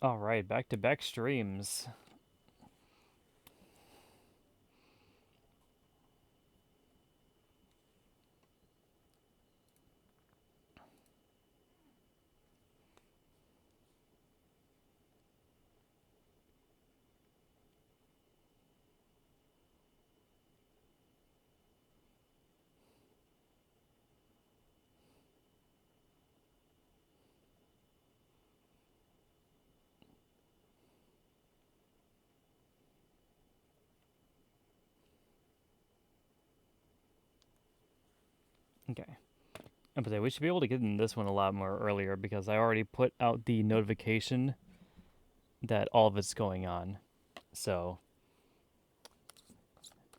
All right, back to back streams. Okay. I'm gonna say we should be able to get in this one a lot more earlier because I already put out the notification that all of it's going on. So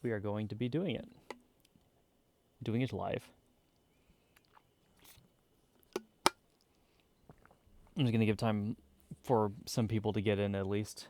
we are going to be doing it live. I'm just gonna give time for some people to get in at least.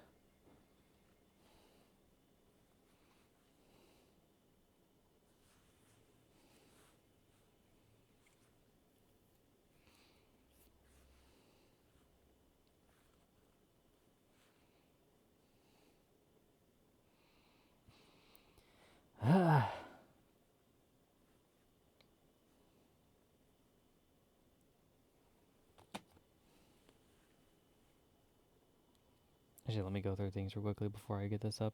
Actually, let me go through things real quickly before I get this up.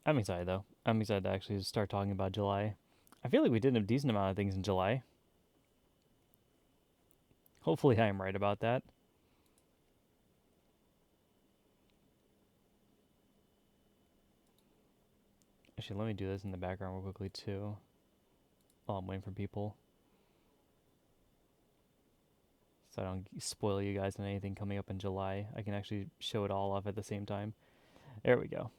I'm excited though. I'm excited to actually start talking about July. I feel like we did a decent amount of things in July. Hopefully, I am right about that. Actually, let me do this in the background real quickly too, while I'm waiting for people, so I don't spoil you guys on anything coming up in July. I can actually show it all off at the same time. There we go.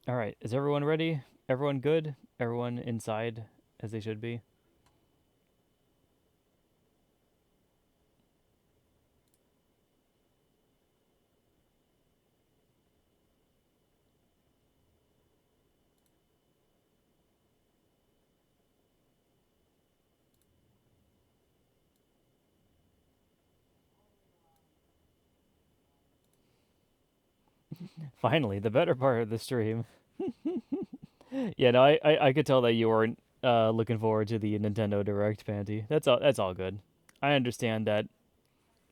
All right, is everyone ready? Everyone good? Everyone inside as they should be? Finally, the better part of the stream. Yeah, no, I could tell that you weren't looking forward to the Nintendo Direct, Panty. That's all. That's all good. I understand that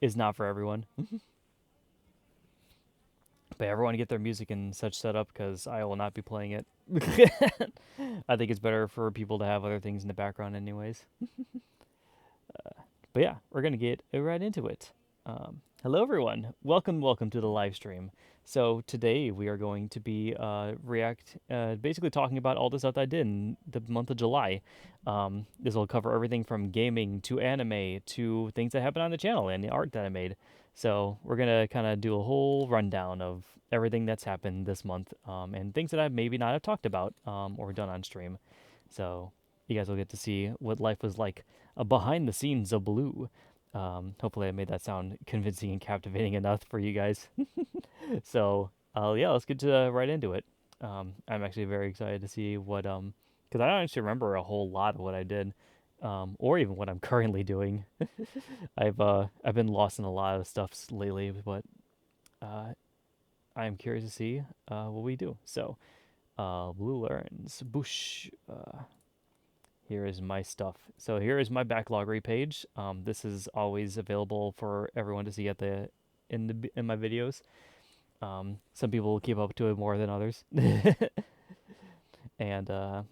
is not for everyone, but everyone get their music and such set up because I will not be playing it. I think it's better for people to have other things in the background, anyways. But yeah, we're gonna get right into it. Hello, everyone. Welcome to the live stream. So today we are going to be basically talking about all the stuff that I did in the month of July. This will cover everything from gaming to anime to things that happened on the channel and the art that I made. So we're gonna kind of do a whole rundown of everything that's happened this month and things that I maybe not have talked about or done on stream. So you guys will get to see what life was like behind the scenes of Blue. Hopefully, I made that sound convincing and captivating enough for you guys. So, yeah, let's get right into it. I'm actually very excited to see because I don't actually remember a whole lot of what I did, or even what I'm currently doing. I've been lost in a lot of stuff lately, but uh, I am curious to see what we do. So, Blue learns, Boosh. Here is my stuff. So here is my Backloggery page. This is always available for everyone to see at the in my videos. Some people will keep up to it more than others. And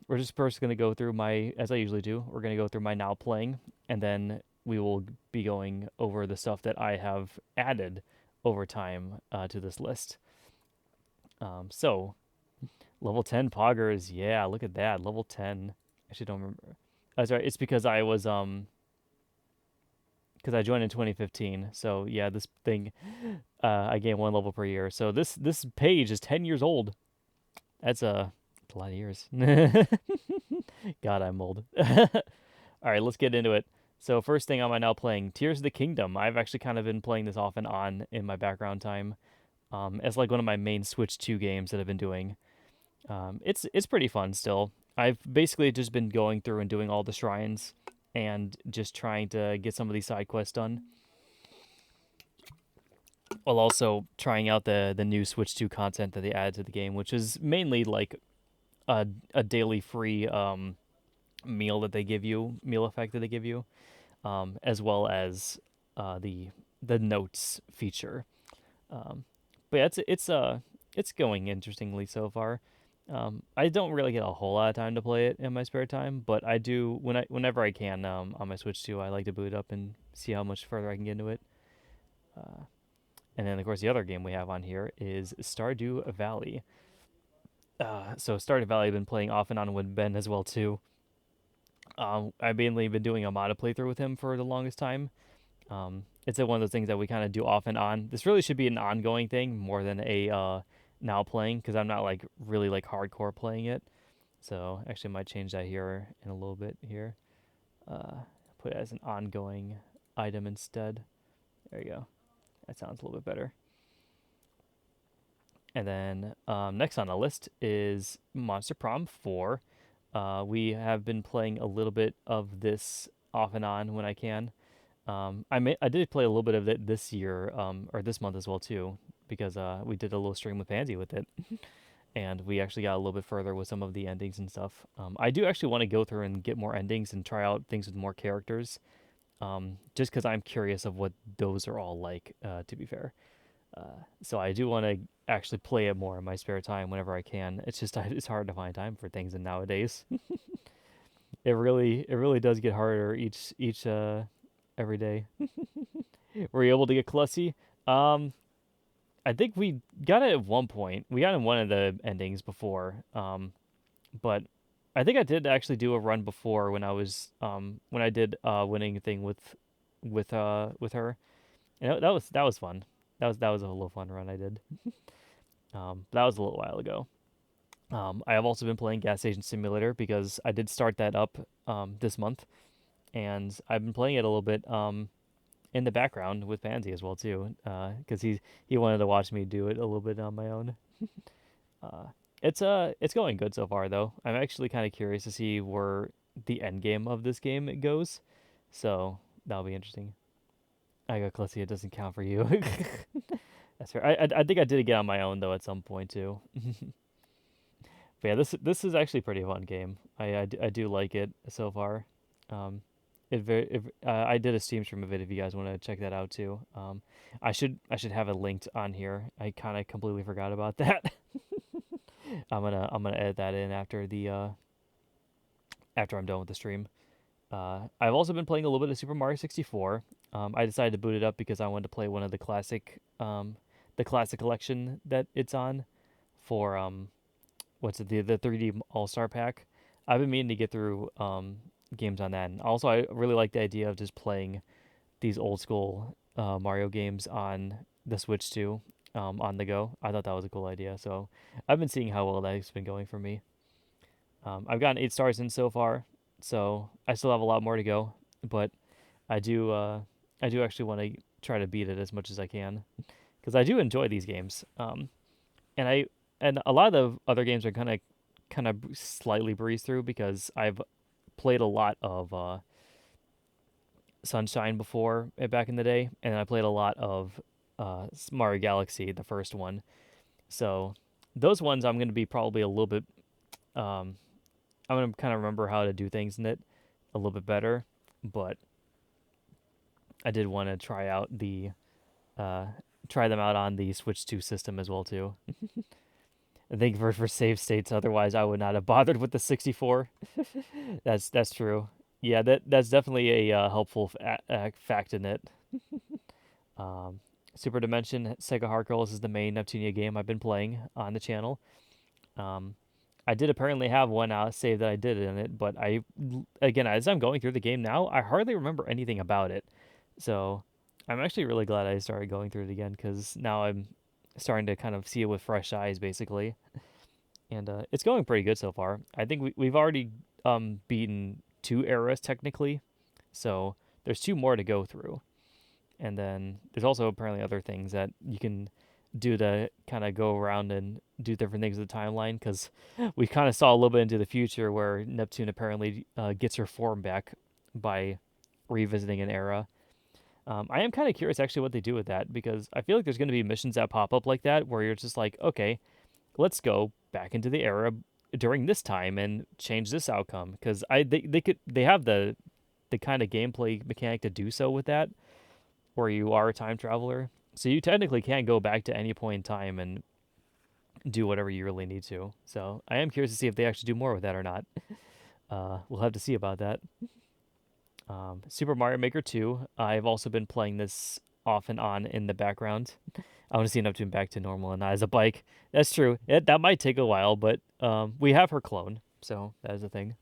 we're just first going to go through as I usually do, we're going to go through my now playing, and then we will be going over the stuff that I have added over time to this list. So Level 10 poggers. Yeah, look at that. Level 10. Actually, don't remember. That's right. It's because I was because I joined in 2015. So yeah, this thing I gain one level per year. So this page is 10 years old. That's a lot of years. God, I'm old. All right, let's get into it. So first thing I'm now playing Tears of the Kingdom. I've actually kind of been playing this off and on in my background time. As like one of my main Switch 2 games that I've been doing. It's pretty fun still. I've basically just been going through and doing all the shrines and just trying to get some of these side quests done, while also trying out the new Switch 2 content that they added to the game, which is mainly like a daily free meal that they give you, meal effect that they give you, as well as the notes feature. Um, but yeah, it's going interestingly so far. I don't really get a whole lot of time to play it in my spare time, but I do whenever I can on my Switch 2. I like to boot it up and see how much further I can get into it. Uh, and then of course the other game we have on here is Stardew Valley. So Stardew Valley I've been playing off and on with Ben as well too. I've mainly been doing a modded playthrough with him for the longest time. It's one of those things that we kind of do off and on. This really should be an ongoing thing more than a now playing, because I'm not like really like hardcore playing it. So actually, I might change that here in a little bit here. Put it as an ongoing item instead. There you go. That sounds a little bit better. And then next on the list is Monster Prom 4. We have been playing a little bit of this off and on when I can. I did play a little bit of it this year, or this month as well too, because we did a little stream with Pansy with it, and we actually got a little bit further with some of the endings and stuff. I do actually want to go through and get more endings and try out things with more characters, just because I'm curious of what those are all like. To be fair, so I do want to actually play it more in my spare time whenever I can. It's just it's hard to find time for things, and nowadays it really does get harder each every day. Were you able to get Clussy? Um, I think we got it at one point. We got in one of the endings before. But I think I did actually do a run before when I was when I did winning thing with her. And that was fun. That was a little fun run I did. That was a little while ago. I have also been playing Gas Station Simulator because I did start that up this month, and I've been playing it a little bit in the background with Pansy as well too, because he wanted to watch me do it a little bit on my own. Uh, it's going good so far though. I'm actually kind of curious to see where the end game of this game it goes, so that'll be interesting. I got Clussy. It doesn't count for you. That's fair. I think I did it get on my own though at some point too. But yeah, this is actually a pretty fun game. I do like it so far. Um, I did a Steam stream of it if you guys want to check that out too. I should have it linked on here. I kind of completely forgot about that. I'm gonna edit that in after the after I'm done with the stream. I've also been playing a little bit of Super Mario 64. I decided to boot it up because I wanted to play one of the classic collection that it's on for what's it, the 3D All Star Pack. I've been meaning to get through games on that, and also I really like the idea of just playing these old school Mario games on the Switch too, on the go. I thought that was a cool idea, so I've been seeing how well that's been going for me. I've gotten 8 stars in so far, so I still have a lot more to go, but I do I do actually want to try to beat it as much as I can because I do enjoy these games. And I and a lot of the other games are kind of slightly breeze through because I've played a lot of Sunshine before back in the day, and I played a lot of Mario Galaxy, the first one. So those ones I'm going to be probably a little bit. Um, I'm going to kind of remember how to do things in it a little bit better, but I did want to uh, try them out on the Switch 2 system as well too. I think for save states, otherwise I would not have bothered with the 64. That's true. Yeah, that's definitely a helpful fact in it. Um, Super Dimension Sega Hard Girls is the main Neptunia game I've been playing on the channel. Um, I did apparently have one save that I did in it, but again, as I'm going through the game now, I hardly remember anything about it. So I'm actually really glad I started going through it again because now I'm starting to kind of see it with fresh eyes, basically. And it's going pretty good so far. I think we've already beaten 2 eras technically, so there's 2 more to go through. And then there's also apparently other things that you can do to kind of go around and do different things with the timeline because we kind of saw a little bit into the future where Neptune apparently gets her form back by revisiting an era. I am kind of curious actually what they do with that because I feel like there's going to be missions that pop up like that where you're just like, okay, let's go back into the era during this time and change this outcome because they have the kind of gameplay mechanic to do so with that where you are a time traveler. So you technically can go back to any point in time and do whatever you really need to. So I am curious to see if they actually do more with that or not. We'll have to see about that. Super Mario Maker 2. I've also been playing this off and on in the background. I want to see Neptune back to normal and not as a bike. That's true. That might take a while, but we have her clone, so that is a thing.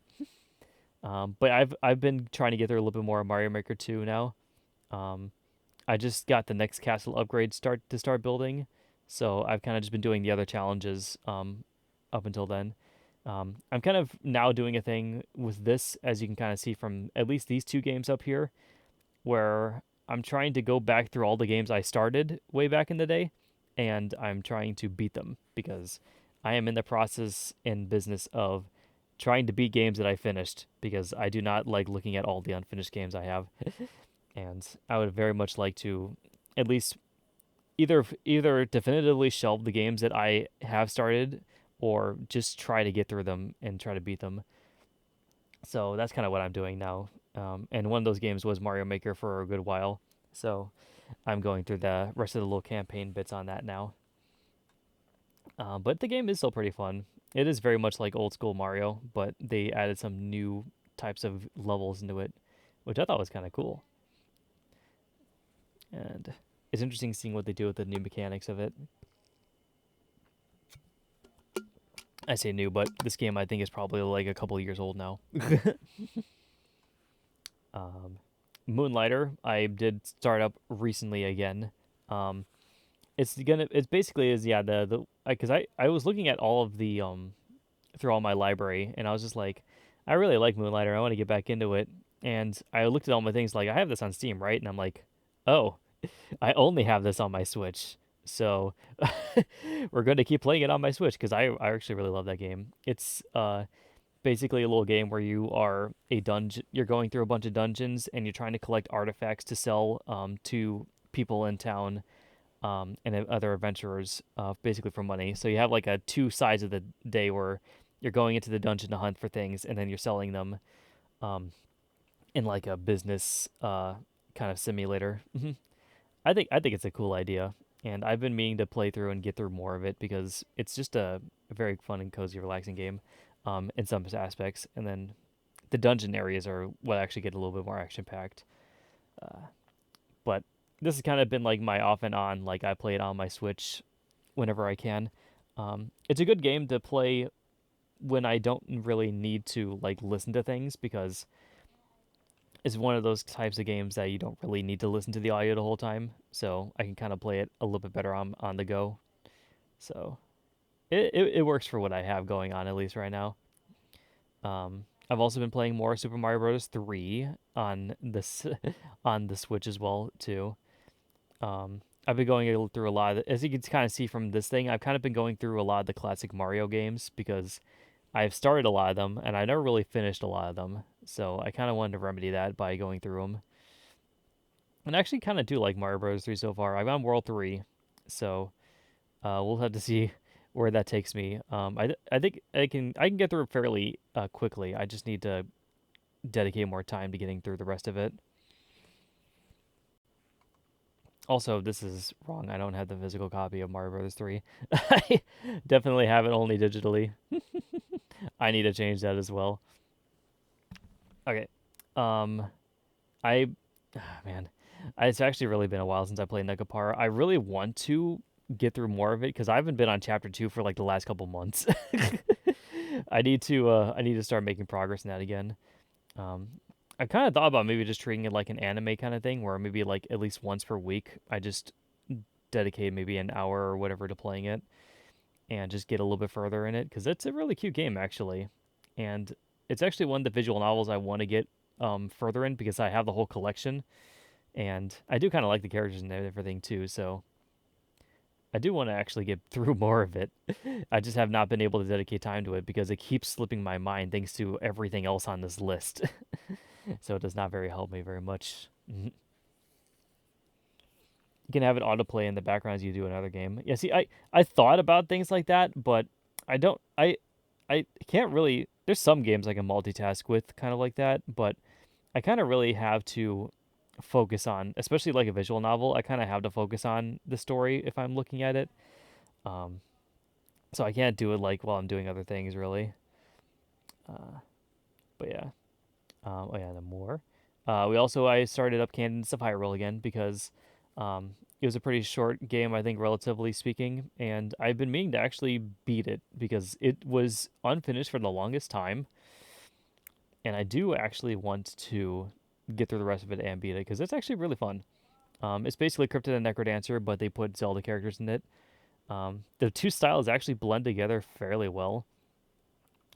But I've been trying to get through a little bit more of Mario Maker 2 now. Um, I just got the next castle upgrade start building, so I've kind of just been doing the other challenges up until then. I'm kind of now doing a thing with this, as you can kind of see from at least these 2 games up here, where I'm trying to go back through all the games I started way back in the day, and I'm trying to beat them because I am in the process and business of trying to beat games that I finished because I do not like looking at all the unfinished games I have. And I would very much like to at least either definitively shelve the games that I have started or just try to get through them and try to beat them. So that's kind of what I'm doing now. And one of those games was Mario Maker for a good while. So I'm going through the rest of the little campaign bits on that now. But the game is still pretty fun. It is very much like old school Mario, but they added some new types of levels into it, which I thought was kind of cool. And it's interesting seeing what they do with the new mechanics of it. I say new, but this game I think is probably like a couple of years old now. um, Moonlighter, I did start up recently again. Um, it's basically is yeah the because I was looking at all of the through all my library and I was just like I really like Moonlighter. I want to get back into it. And I looked at all my things like I have this on Steam, right? And I'm like, oh, I only have this on my Switch. So we're going to keep playing it on my Switch because I actually really love that game. It's basically a little game where you are a dungeon. You're going through a bunch of dungeons and you're trying to collect artifacts to sell to people in town and other adventurers, basically for money. So you have like a 2 sides of the day where you're going into the dungeon to hunt for things and then you're selling them um, in like a business kind of simulator. I think it's a cool idea, and I've been meaning to play through and get through more of it because it's just a very fun and cozy, relaxing game, in some aspects. And then the dungeon areas are what actually get a little bit more action packed. But this has kind of been like my off and on. Like I play it on my Switch whenever I can. It's a good game to play when I don't really need to like listen to things because it's one of those types of games that you don't really need to listen to the audio the whole time, so I can kind of play it a little bit better on the go. So it works for what I have going on at least right now. I've also been playing more Super Mario Bros. 3 on this on the Switch as well too. I've been going through a lot of as you can kind of see from this thing. I've kind of been going through a lot of the classic Mario games because I've started a lot of them and I never really finished a lot of them. So I kind of wanted to remedy that by going through them. And I actually kind of do like Mario Bros. 3 so far. I'm on World 3, so we'll have to see where that takes me. I think I can get through it fairly quickly. I just need to dedicate more time to getting through the rest of it. Also, this is wrong. I don't have the physical copy of Mario Bros. 3. I definitely have it only digitally. I need to change that as well. Okay. Um, I, man, it's actually really been a while since I played Nekapara. I really want to get through more of it because I haven't been on chapter 2 for like the last couple months. I need to start making progress in that again. Um, I kind of thought about maybe just treating it like an anime kind of thing, where maybe like at least once per week, I just dedicate maybe an hour or whatever to playing it, and just get a little bit further in it because it's a really cute game actually, and it's actually one of the visual novels I want to get further in because I have the whole collection, and I do kind of like the characters and everything too. So I do want to actually get through more of it. I just have not been able to dedicate time to it because it keeps slipping my mind thanks to everything else on this list. So it does not very help me very much. You can have it autoplay in the background as you do another game. Yeah, see, I thought about things like that, but I don't. I can't really. There's some games I can multitask with, kind of like that, but I kind of really have to focus on, especially like a visual novel. I kind of have to focus on the story if I'm looking at it. Um, so I can't do it like while I'm doing other things, really. Uh, but yeah. Oh yeah, the more. We also I started up Candidate of Hyrule again because it was a pretty short game, I think, relatively speaking, and I've been meaning to actually beat it because it was unfinished for the longest time, and I do actually want to get through the rest of it and beat it because it's actually really fun. It's basically Cryptid and Necrodancer, but they put Zelda characters in it. The two styles actually blend together fairly well,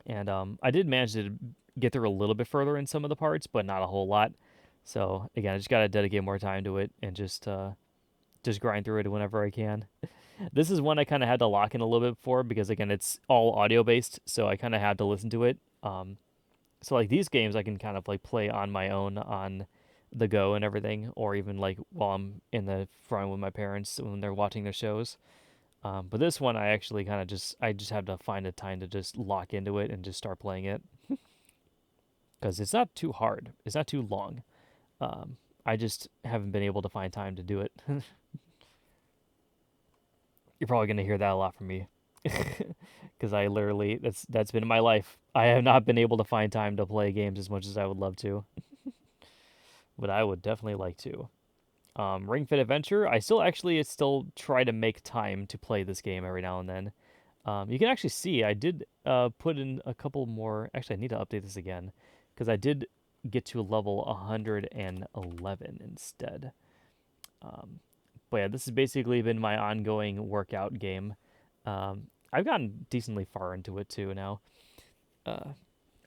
and I did manage to get through a little bit further in some of the parts, but not a whole lot. So again, I just gotta dedicate more time to it and just grind through it whenever I can. This is one I kind of had to lock in a little bit for because again, it's all audio based, so I kind of had to listen to it. So like these games, I can kind of like play on my own on the go and everything, or even like while I'm in the front with my parents when they're watching their shows. But this one, I actually kind of I just have to find a time to just lock into it and just start playing it because it's not too hard. It's not too long. Um, I just haven't been able to find time to do it. You're probably gonna hear that a lot from me because I literally that's been my life. I have not been able to find time to play games as much as I would love to, but I would definitely like to. Ring Fit Adventure, I still try to make time to play this game every now and then. You can actually see I did put in a couple more. Actually, I need to update this again because I did get to level 111 instead. Um, but yeah, this has basically been my ongoing workout game. I've gotten decently far into it too now. Uh,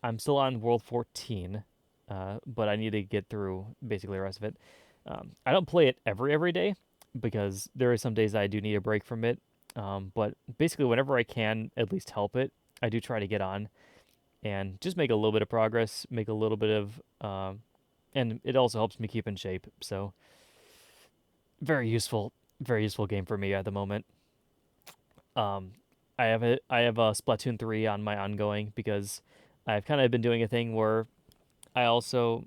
I'm still on World 14, but I need to get through basically the rest of it. I don't play it every day because there are some days I do need a break from it. But basically, whenever I can at least help it, I do try to get on and just make a little bit of progress, make a little bit of, and it also helps me keep in shape. So very useful game for me at the moment. Um, I have a Splatoon 3 on my ongoing because I've kind of been doing a thing where I also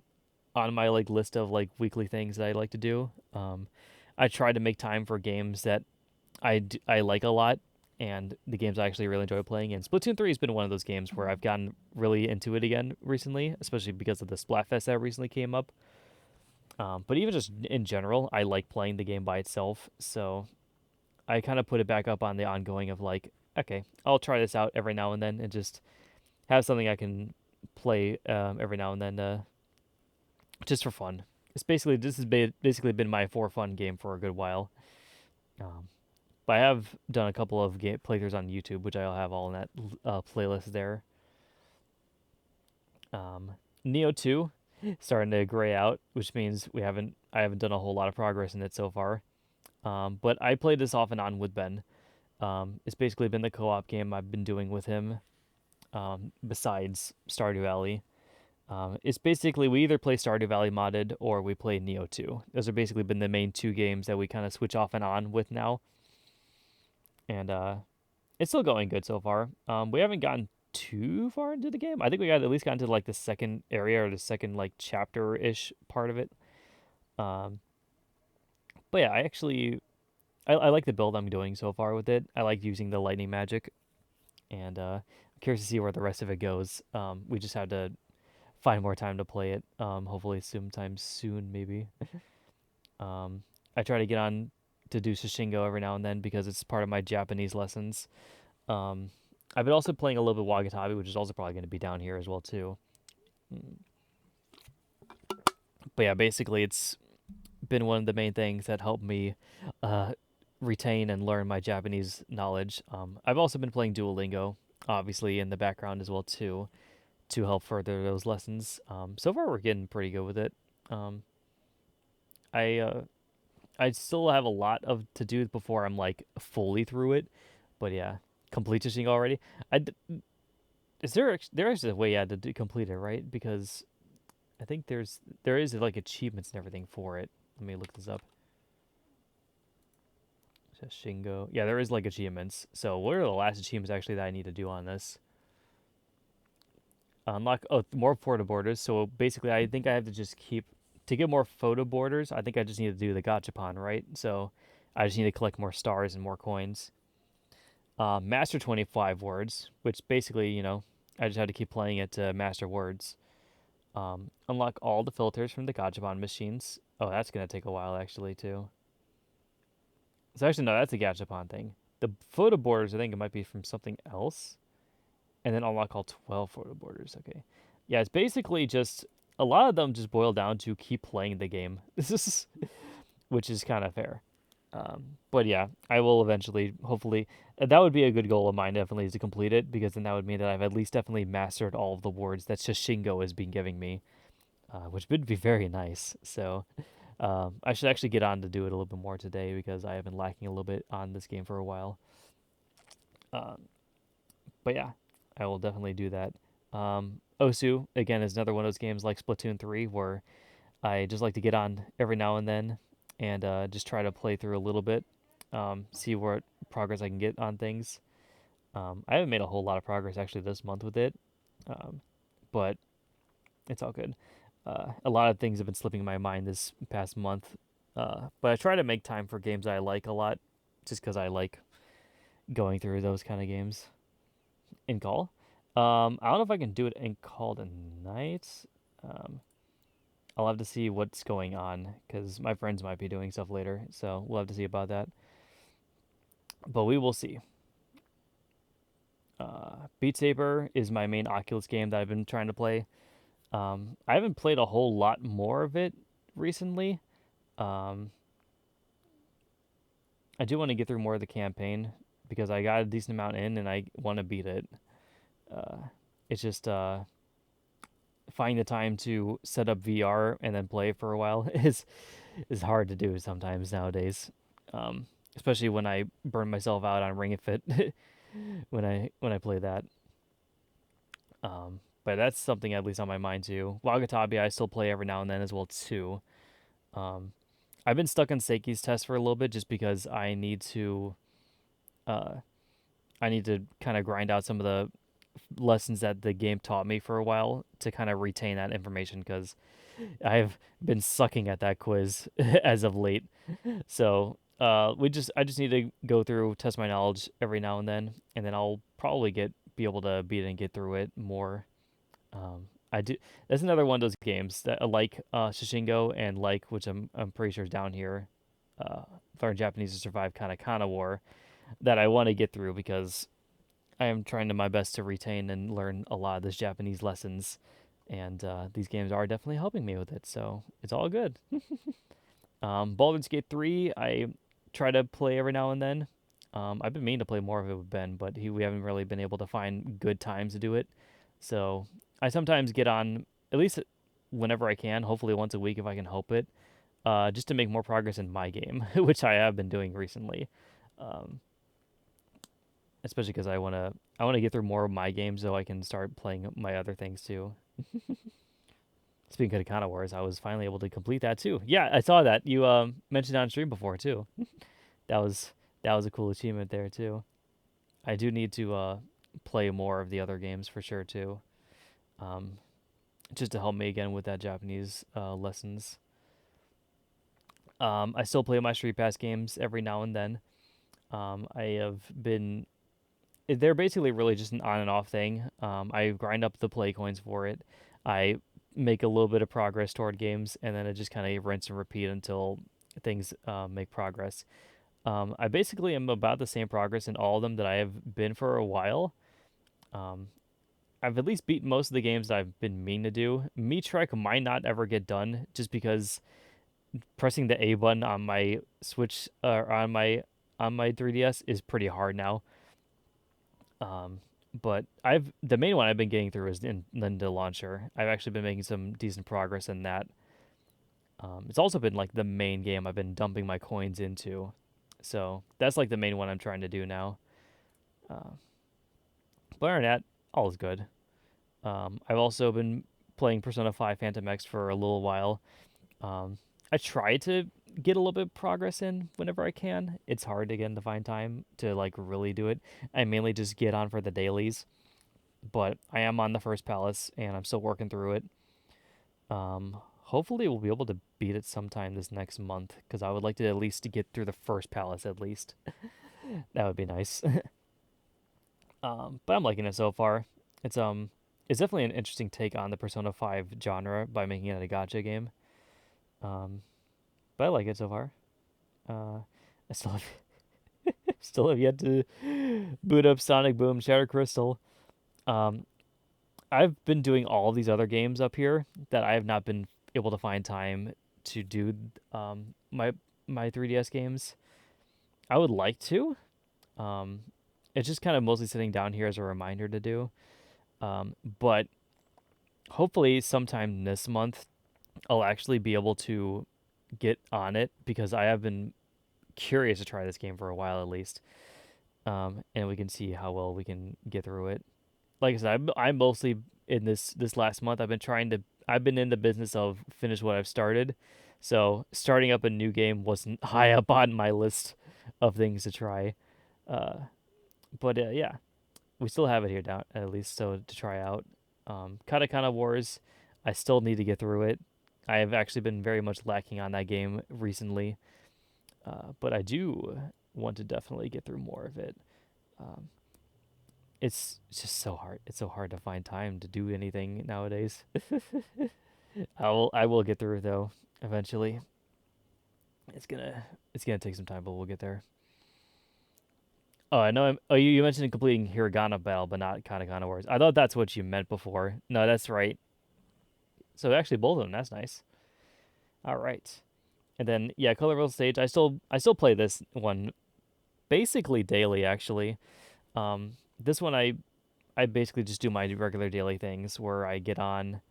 on my like list of like weekly things that I like to do. I try to make time for games that I like a lot and the games I actually really enjoy playing. And Splatoon 3 has been one of those games where I've gotten really into it again recently, especially because of the Splatfest that recently came up. But even just in general, I like playing the game by itself. So I kind of put it back up on the ongoing of like, okay, I'll try this out every now and then and just have something I can play every now and then just for fun. This has basically been my for fun game for a good while. Um, but I have done a couple of playthroughs on YouTube, which I'll have all in that playlist there. Neo 2 starting to gray out, which means I haven't done a whole lot of progress in it so far. But I played this off and on with Ben. It's basically been the co-op game I've been doing with him. Besides Stardew Valley, it's basically we either play Stardew Valley modded or we play Neo 2. Those have basically been the main two games that we kind of switch off and on with now, and it's still going good so far. We haven't gotten too far into the game. I think we got at least gotten to like the second area or the second like chapter ish part of it. Um, but yeah, I like the build I'm doing so far with it. I like using the lightning magic, and I'm curious to see where the rest of it goes. We just have to find more time to play it. Hopefully sometime soon, maybe. I try to get on to do Shishingo every now and then because it's part of my Japanese lessons. Um, I've been also playing a little bit of Wagatabi, which is also probably going to be down here as well too. But yeah, basically it's been one of the main things that helped me uh, retain and learn my Japanese knowledge. I've also been playing Duolingo, obviously in the background as well too, to help further those lessons. So far we're getting pretty good with it. Um, I I still have a lot of to do before I'm like fully through it, but yeah, completing already. Is there is a way to complete it, right? Because I think there is like achievements and everything for it. Let me look this up. Shingo. Yeah, there is like achievements. So what are the last achievements actually that I need to do on this? Unlock more photo borders. So basically, I think I have to just keep to get more photo borders. I think I just need to do the gachapon, right? So I just need to collect more stars and more coins. Master 25 words, which basically, I just have to keep playing it to master words. Unlock all the filters from the gachapon machines. Oh, that's gonna take a while actually too. So actually, no, that's a gachapon thing. The photo borders, I think it might be from something else. And then unlock all 12 photo borders. Okay. Yeah, it's basically just a lot of them just boil down to keep playing the game. This is which is kind of fair. But yeah, I will eventually, hopefully, that would be a good goal of mine. Definitely is to complete it because then that would mean that I've at least definitely mastered all of the words that Shishingo has been giving me, which would be very nice. So I should actually get on to do it a little bit more today because I have been lacking a little bit on this game for a while. Um, but yeah, I will definitely do that. Osu again is another one of those games like Splatoon 3 where I just like to get on every now and then and just try to play through a little bit, see what progress I can get on things. I haven't made a whole lot of progress actually this month with it, um, but it's all good. A lot of things have been slipping in my mind this past month, but I try to make time for games I like a lot, just because I like going through those kind of games in call. I don't know if I can do it in call tonight. Um, I'll have to see what's going on because my friends might be doing stuff later, so we'll have to see about that. But we will see. Beat Saber is my main Oculus game that I've been trying to play. I haven't played a whole lot more of it recently. Um, I do want to get through more of the campaign because I got a decent amount in and I want to beat it. Uh, it's just finding the time to set up VR and then play for a while is hard to do sometimes nowadays. Especially when I burn myself out on Ring of Fit when I play that. But that's something at least on my mind too. Wagatabi I still play every now and then as well too. Um, I've been stuck on Seiki's test for a little bit just because uh, I need to kind of grind out some of the lessons that the game taught me for a while to kind of retain that information because I've been sucking at that quiz as of late. So I just need to go through test my knowledge every now and then I'll probably be able to beat it and get through it more. I do. That's another one of those games that like Shishingo and like which I'm pretty sure is down here. Learn Japanese to Survive kind of war that I want to get through because I am trying to my best to retain and learn a lot of these Japanese lessons, and these games are definitely helping me with it. So it's all good. Baldur's Gate 3, I try to play every now and then. I've been meaning to play more of it with Ben, but we haven't really been able to find good times to do it. So I sometimes get on, at least whenever I can, hopefully once a week if I can help it, just to make more progress in my game, which I have been doing recently. Um, Especially because I want to get through more of my games so I can start playing my other things too. Speaking of Katana Wars, I was finally able to complete that too. Yeah, I saw that you mentioned on stream before too. That was that was a cool achievement there too. I do need to play more of the other games for sure too, um, just to help me again with that Japanese lessons. I still play my Street Pass games every now and then. I have been they're basically really just an on and off thing. I grind up the play coins for it. I make a little bit of progress toward games, and then it just kind of rinse and repeat until things make progress. I basically am about the same progress in all of them that I have been for a while. Um, I've at least beat most of the games that I've been meaning to do. Me Trek might not ever get done just because pressing the A button on my Switch or on my 3DS is pretty hard now. Um, but I've the main one I've been getting through is in the launcher. I've actually been making some decent progress in that. It's also been like the main game I've been dumping my coins into, so that's like the main one I'm trying to do now. Uh, but other than that, all is good. I've also been playing Persona 5 Phantom X for a little while. Um, I try to get a little bit of progress in whenever I can. It's hard again to find time to like really do it. I mainly just get on for the dailies, but I am on the first palace and I'm still working through it. Hopefully we'll be able to beat it sometime this next month because I would like to at least get through the first palace at least. That would be nice. But I'm liking it so far. It's um it's definitely an interesting take on the Persona 5 genre by making it a gacha game. Um, but I like it so far. I still have, still have yet to boot up Sonic Boom Shadow Crystal. Um, I've been doing all these other games up here that I have not been able to find time to do my 3DS games. I would like to. Um, it's just kind of mostly sitting down here as a reminder to do. But hopefully sometime this month I'll actually be able to get on it because I have been curious to try this game for a while at least. And we can see how well we can get through it. Like I said, I'm mostly in this last month. I've been in the business of finish what I've started. So starting up a new game wasn't high up on my list of things to try. Uh, but yeah, we still have it here down at least so to try out. Katakana Wars, I still need to get through it. I have actually been very much lacking on that game recently, but I do want to definitely get through more of it. Um, it's just so hard. It's so hard to find time to do anything nowadays. I will get through it though eventually. It's gonna take some time, but we'll get there. Oh, I know. You mentioned completing Hiragana Battle, but not Katakana Wars. I thought that's what you meant before. No, that's right. So actually, both of them. That's nice. All right. And then yeah, Colorful Stage. I still play this one basically daily. Actually, this one I basically just do my regular daily things where I get on,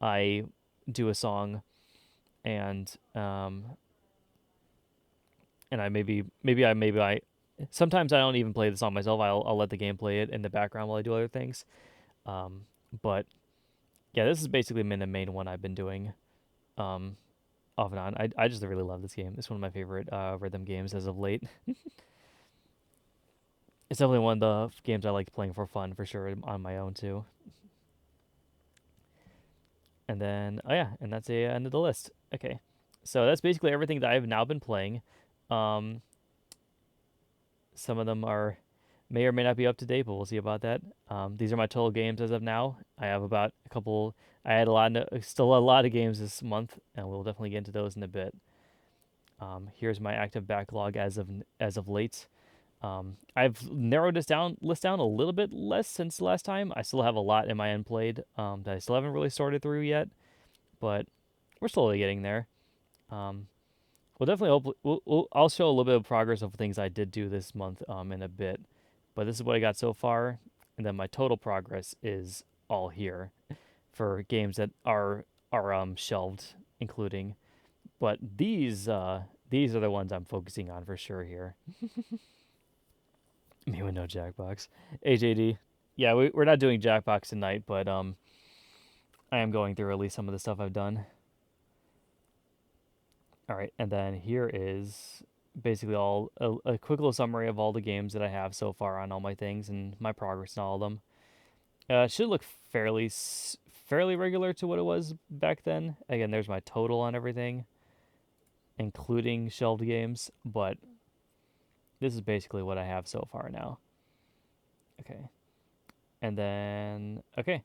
I do a song, and and I maybe I sometimes I don't even play the song myself. I'll let the game play it in the background while I do other things. Um, but yeah, this has basically been the main one I've been doing. Um, Off and on. I just really love this game. It's one of my favorite rhythm games as of late. It's definitely one of the games I like playing for fun for sure on my own too. And then oh yeah, and that's the end of the list. Okay, so that's basically everything that I've now been playing. Um, some of them are may or may not be up to date, but we'll see about that. These are my total games as of now. I have about a couple. I had a lot, still a lot of games this month, and we'll definitely get into those in a bit. Here's my active backlog as of late. I've narrowed this list down a little bit less since last time. I still have a lot in my end played that I still haven't really sorted through yet, but we're slowly getting there. Um, we'll definitely I'll show a little bit of progress of things I did do this month in a bit, but this is what I got so far, and then my total progress is all here for games that are shelved, including. But these are the ones I'm focusing on for sure here. Me with no Jackbox. HAD. Yeah, we're not doing Jackbox tonight, but I am going through at least some of the stuff I've done. All right, and then here is basically all a quick little summary of all the games that I have so far on all my things and my progress in all of them. It should look fairly regular to what it was back then. Again, there's my total on everything, including shelved games, but this is basically what I have so far now. Okay. And then okay.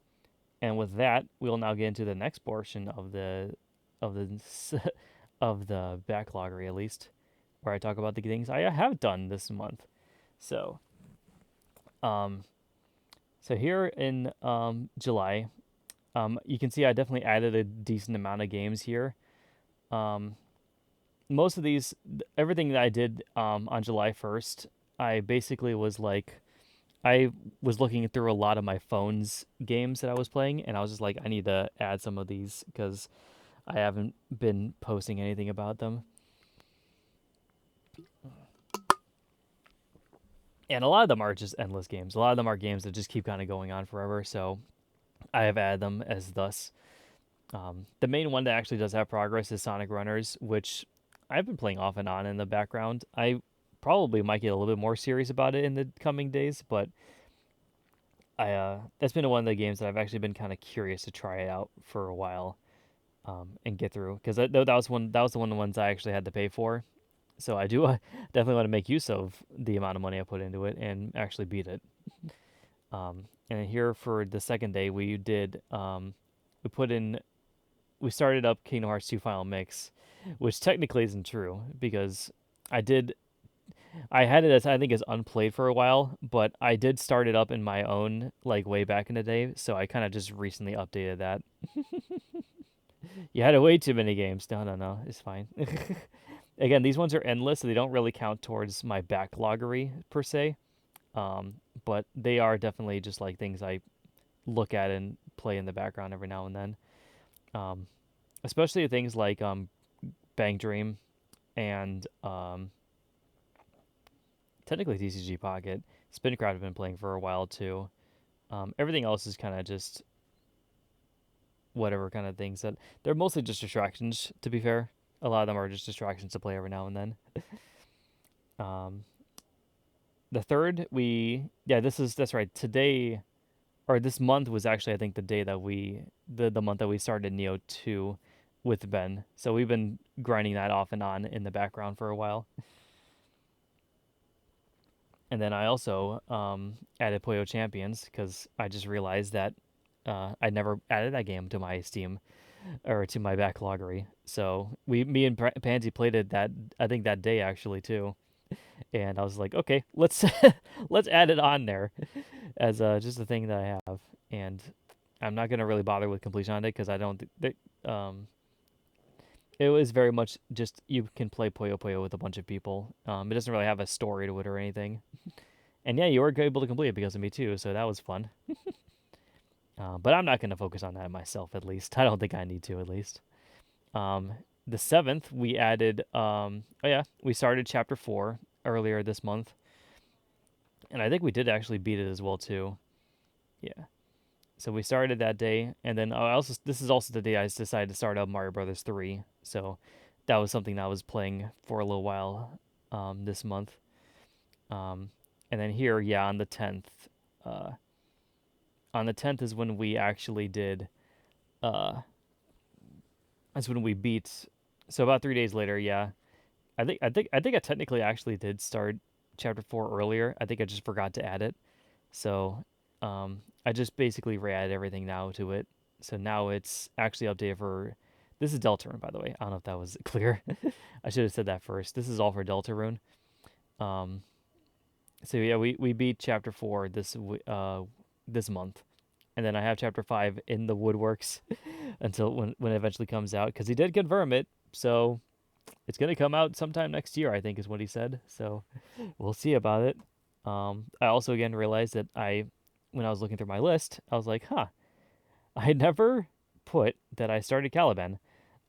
And with that, we'll now get into the next portion of the of the backloggery at least, where I talk about the things I have done this month. So, um, So here in July, you can see I definitely added a decent amount of games here. Um, Most of these, everything that I did on July 1st, I basically was like, I was looking through a lot of my phone's games that I was playing, and I was just like, I need to add some of these because I haven't been posting anything about them. And a lot of them are just endless games. A lot of them are games that just keep kind of going on forever. So I have added them as thus. The main one that actually does have progress is Sonic Runners, which I've been playing off and on in the background. I probably might get a little bit more serious about it in the coming days, but I that's been one of the games that I've actually been kind of curious to try it out for a while and get through because that was the one of the ones I actually had to pay for. So I do definitely want to make use of the amount of money I put into it and actually beat it. And here for the second day, we put in we started up Kingdom Hearts 2 Final Mix, which technically isn't true because I did I had it as I think as unplayed for a while, but I did start it up in my own like way back in the day, so I kind of just recently updated that. You had way too many games. No, no, no, it's fine. Again, these ones are endless, so they don't really count towards my backloggery per se. Um, but they are definitely just like things I look at and play in the background every now and then. Um, Especially things like Bang Dream and technically TCG Pocket. Spincraft I've been playing for a while too. Everything else is kind of just whatever kind of things that they're mostly just distractions. To be fair, a lot of them are just distractions to play every now and then. Um, the third we yeah that's right today or this month was actually I think the day that the month that we started Neo 2 with Ben. So we've been grinding that off and on in the background for a while. And then I also added Puyo Champions because I just realized that I never added that game to my Steam or to my backloggery. So me and Pansy played it that I think that day actually too, and I was like, okay, let's let's add it on there as just a thing that I have, and I'm not gonna really bother with completion on it because I don't. It was very much just you can play Puyo Puyo with a bunch of people. It doesn't really have a story to it or anything. And yeah, you were able to complete it because of me too, so that was fun. But I'm not going to focus on that myself, at least. I don't think I need to, at least. Um, the seventh, we added. Oh yeah, we started chapter 4 earlier this month, and I think we did actually beat it as well too. Yeah. So we started that day, and then I also this is also the day I decided to start up Mario Brothers 3. So that was something that I was playing for a little while this month. Um, and then here, yeah, on the 10th, uh, is when we actually did. Uh, that's when we beat. So about 3 days later, yeah. I technically actually did start chapter 4 earlier. I think I just forgot to add it. So, I just basically re-added everything now to it. So now it's actually updated for. This is Deltarune, by the way. I don't know if that was clear. I should have said that first. This is all for Deltarune. Um, so yeah, we beat chapter 4 this month, and then I have chapter 5 in the woodworks until when it eventually comes out because he did confirm it. So it's gonna come out sometime next year, I think, is what he said. So we'll see about it. I also again realized that when I was looking through my list, I was like, huh, I never put that I started Caliban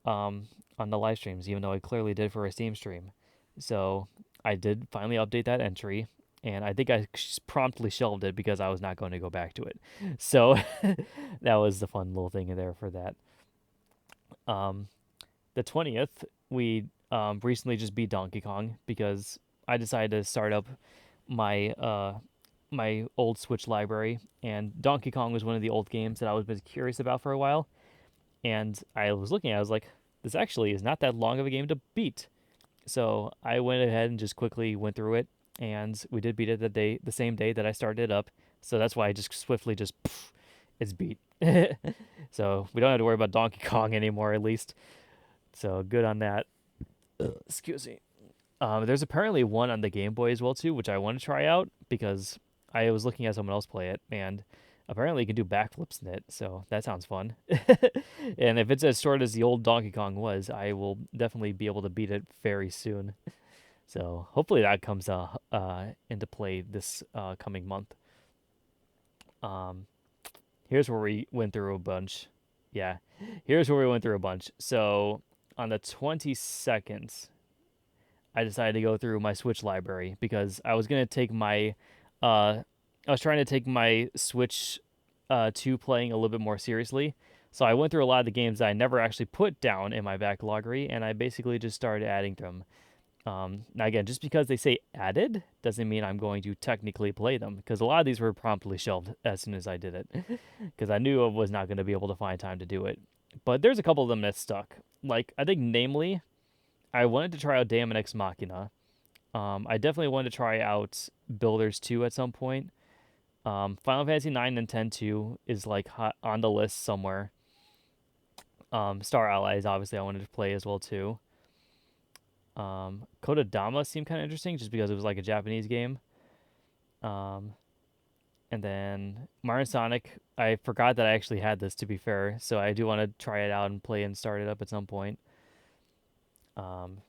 on the live streams, even though I clearly did for a Steam stream. So I did finally update that entry, and I think I promptly shelved it because I was not going to go back to it. So that was the fun little thing in there for that. Um, the 20th, we recently just beat Donkey Kong because I decided to start up my my old Switch library, and Donkey Kong was one of the old games that I was curious about for a while. And I was looking at it, I was like, this actually is not that long of a game to beat. So I went ahead and just quickly went through it, and we did beat it the same day that I started it up. So that's why I just swiftly just it's beat. So we don't have to worry about Donkey Kong anymore, at least. So good on that. Excuse me. There's apparently one on the Game Boy as well too, which I want to try out because I was looking at someone else play it, and apparently you can do backflips in it, so that sounds fun. And if it's as short as the old Donkey Kong was, I will definitely be able to beat it very soon. So hopefully that comes into play this coming month. Um, here's where we went through a bunch. Yeah, here's where we went through a bunch. So on the 22nd, I decided to go through my Switch library because I was gonna take my, I was trying to take my Switch 2 playing a little bit more seriously. So I went through a lot of the games that I never actually put down in my backloggery, and I basically just started adding them. Now again, just because they say added doesn't mean I'm going to technically play them, because a lot of these were promptly shelved as soon as I did it, because I knew I was not going to be able to find time to do it. But there's a couple of them that stuck. Like I think namely, I wanted to try out Daemon X Machina. I definitely wanted to try out Builders 2 at some point. Final Fantasy 9 and 10 2 is like hot on the list somewhere. Star Allies obviously I wanted to play as well too. Kodadama seemed kind of interesting just because it was like a Japanese game. Um, and then Mario Sonic, I forgot that I actually had this to be fair, so I do want to try it out and play and start it up at some point. Um,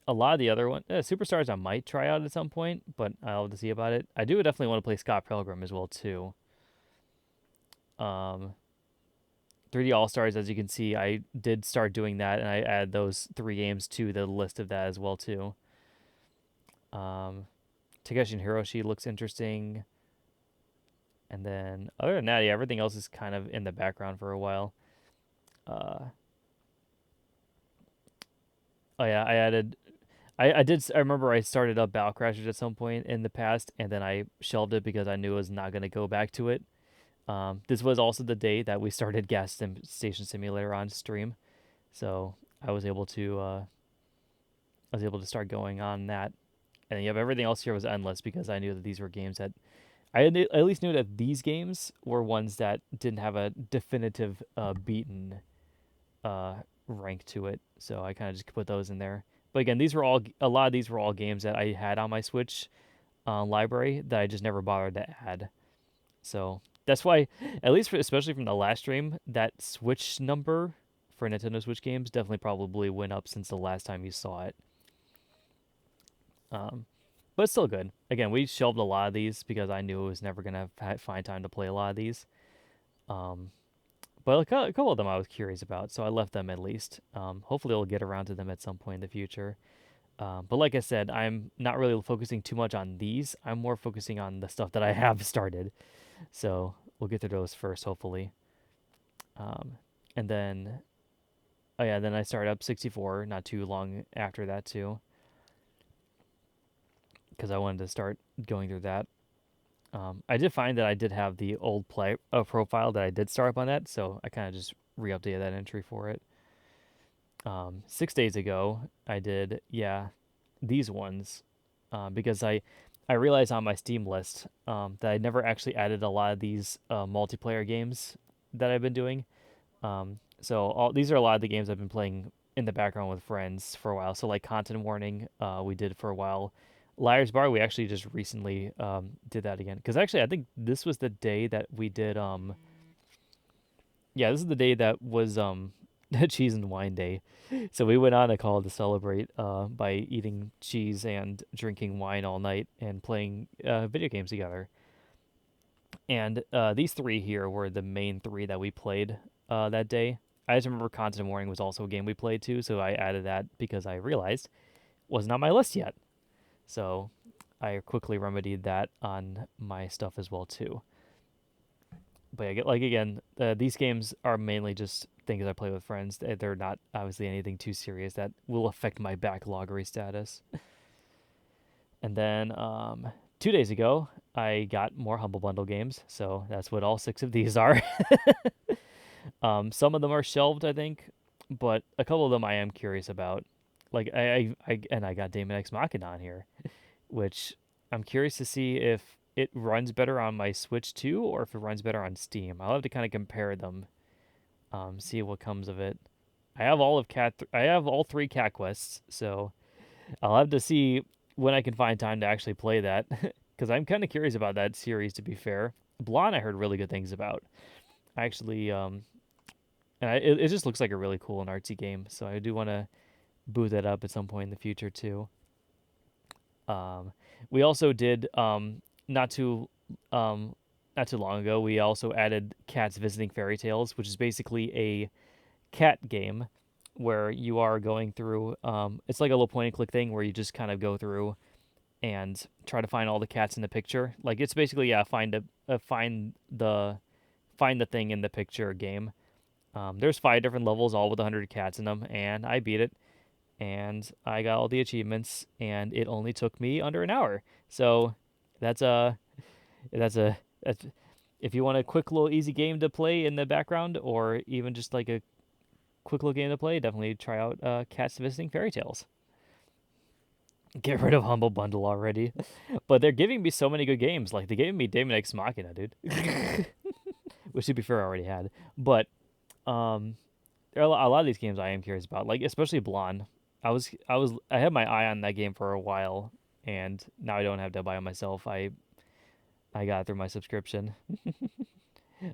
a lot of the other ones, Superstars, I might try out at some point, but I'll have to see about it. I do definitely want to play Scott Pilgrim as well too. Um, 3D All Stars, as you can see, I did start doing that, and I add those 3 games to the list of that as well too. Um, Takeshi and Hiroshi looks interesting, and then other than that, yeah, everything else is kind of in the background for a while. Uh, oh yeah, I added I did. I remember I started up Battle Crashers at some point in the past, and then I shelved it because I knew I was not going to go back to it. This was also the day that we started Station Simulator on stream, so I was able to start going on that. And yeah, everything else here was endless because I knew that these were games that at least knew that these games were ones that didn't have a definitive beaten uh, rank to it. So I kind of just put those in there. But again, these were all a lot of these were all games that I had on my Switch library that I just never bothered to add. So that's why, at least especially from the last stream, that Switch number for Nintendo Switch games definitely probably went up since the last time you saw it. Um, but it's still good. Again, we shelved a lot of these because I knew I was never gonna find time to play a lot of these. Um, but a couple of them I was curious about, so I left them at least. Hopefully, I'll get around to them at some point in the future. But like I said, I'm not really focusing too much on these. I'm more focusing on the stuff that I have started. So we'll get to those first, hopefully. Um, and then, oh yeah, then I started up 64 not too long after that too, because I wanted to start going through that. I did find that I did have the old play profile that I did start up on that, so I kind of just re-updated that entry for it. 6 days ago, I did, yeah, these ones because I realized on my Steam list that I never actually added a lot of these multiplayer games that I've been doing. So these are a lot of the games I've been playing in the background with friends for a while. So like Content Warning, we did for a while. Liar's Bar, we actually just recently did that again. Because actually, I think this was the day that we did. Yeah, this is the day that was cheese and wine day. So we went on a call to celebrate by eating cheese and drinking wine all night and playing video games together. And these 3 here were the main 3 that we played that day. I just remember Content Warning was also a game we played too, so I added that because I realized it wasn't on my list yet. So I quickly remedied that on my stuff as well too. But yeah, like again, these games are mainly just things I play with friends. They're not obviously anything too serious that will affect my backloggery status. And then 2 days ago, I got more Humble Bundle games, so that's what all 6 of these are. Some of them are shelved, I think, but a couple of them I am curious about. Like I got Daemon X Machina on here, which I'm curious to see if it runs better on my Switch too, or if it runs better on Steam. I'll have to kind of compare them, see what comes of it. I have all 3 cat quests, so I'll have to see when I can find time to actually play that, because I'm kind of curious about that series. To be fair, Blonde I heard really good things about. I actually, it just looks like a really cool and artsy game. So I do want to boot that up at some point in the future too. Um, we also did not too um, not too long ago. We also added Cats Visiting Fairy Tales, which is basically a cat game where you are going through. It's like a little point and click thing where you just kind of go through and try to find all the cats in the picture. Like it's basically find the thing in the picture game. There's 5 different levels, all with 100 cats in them, and I beat it. And I got all the achievements, and it only took me under an hour. So that's a that's a that's if you want a quick little easy game to play in the background, or even just like a quick little game to play, definitely try out Cats Visiting Fairy Tales. Get rid of Humble Bundle already, but they're giving me so many good games. Like they gave me Daemon X Machina, dude, which to be fair I already had. But um, there are a lot of these games I am curious about, like especially Blonde. I had my eye on that game for a while, and now I don't have to buy it myself. I got it through my subscription.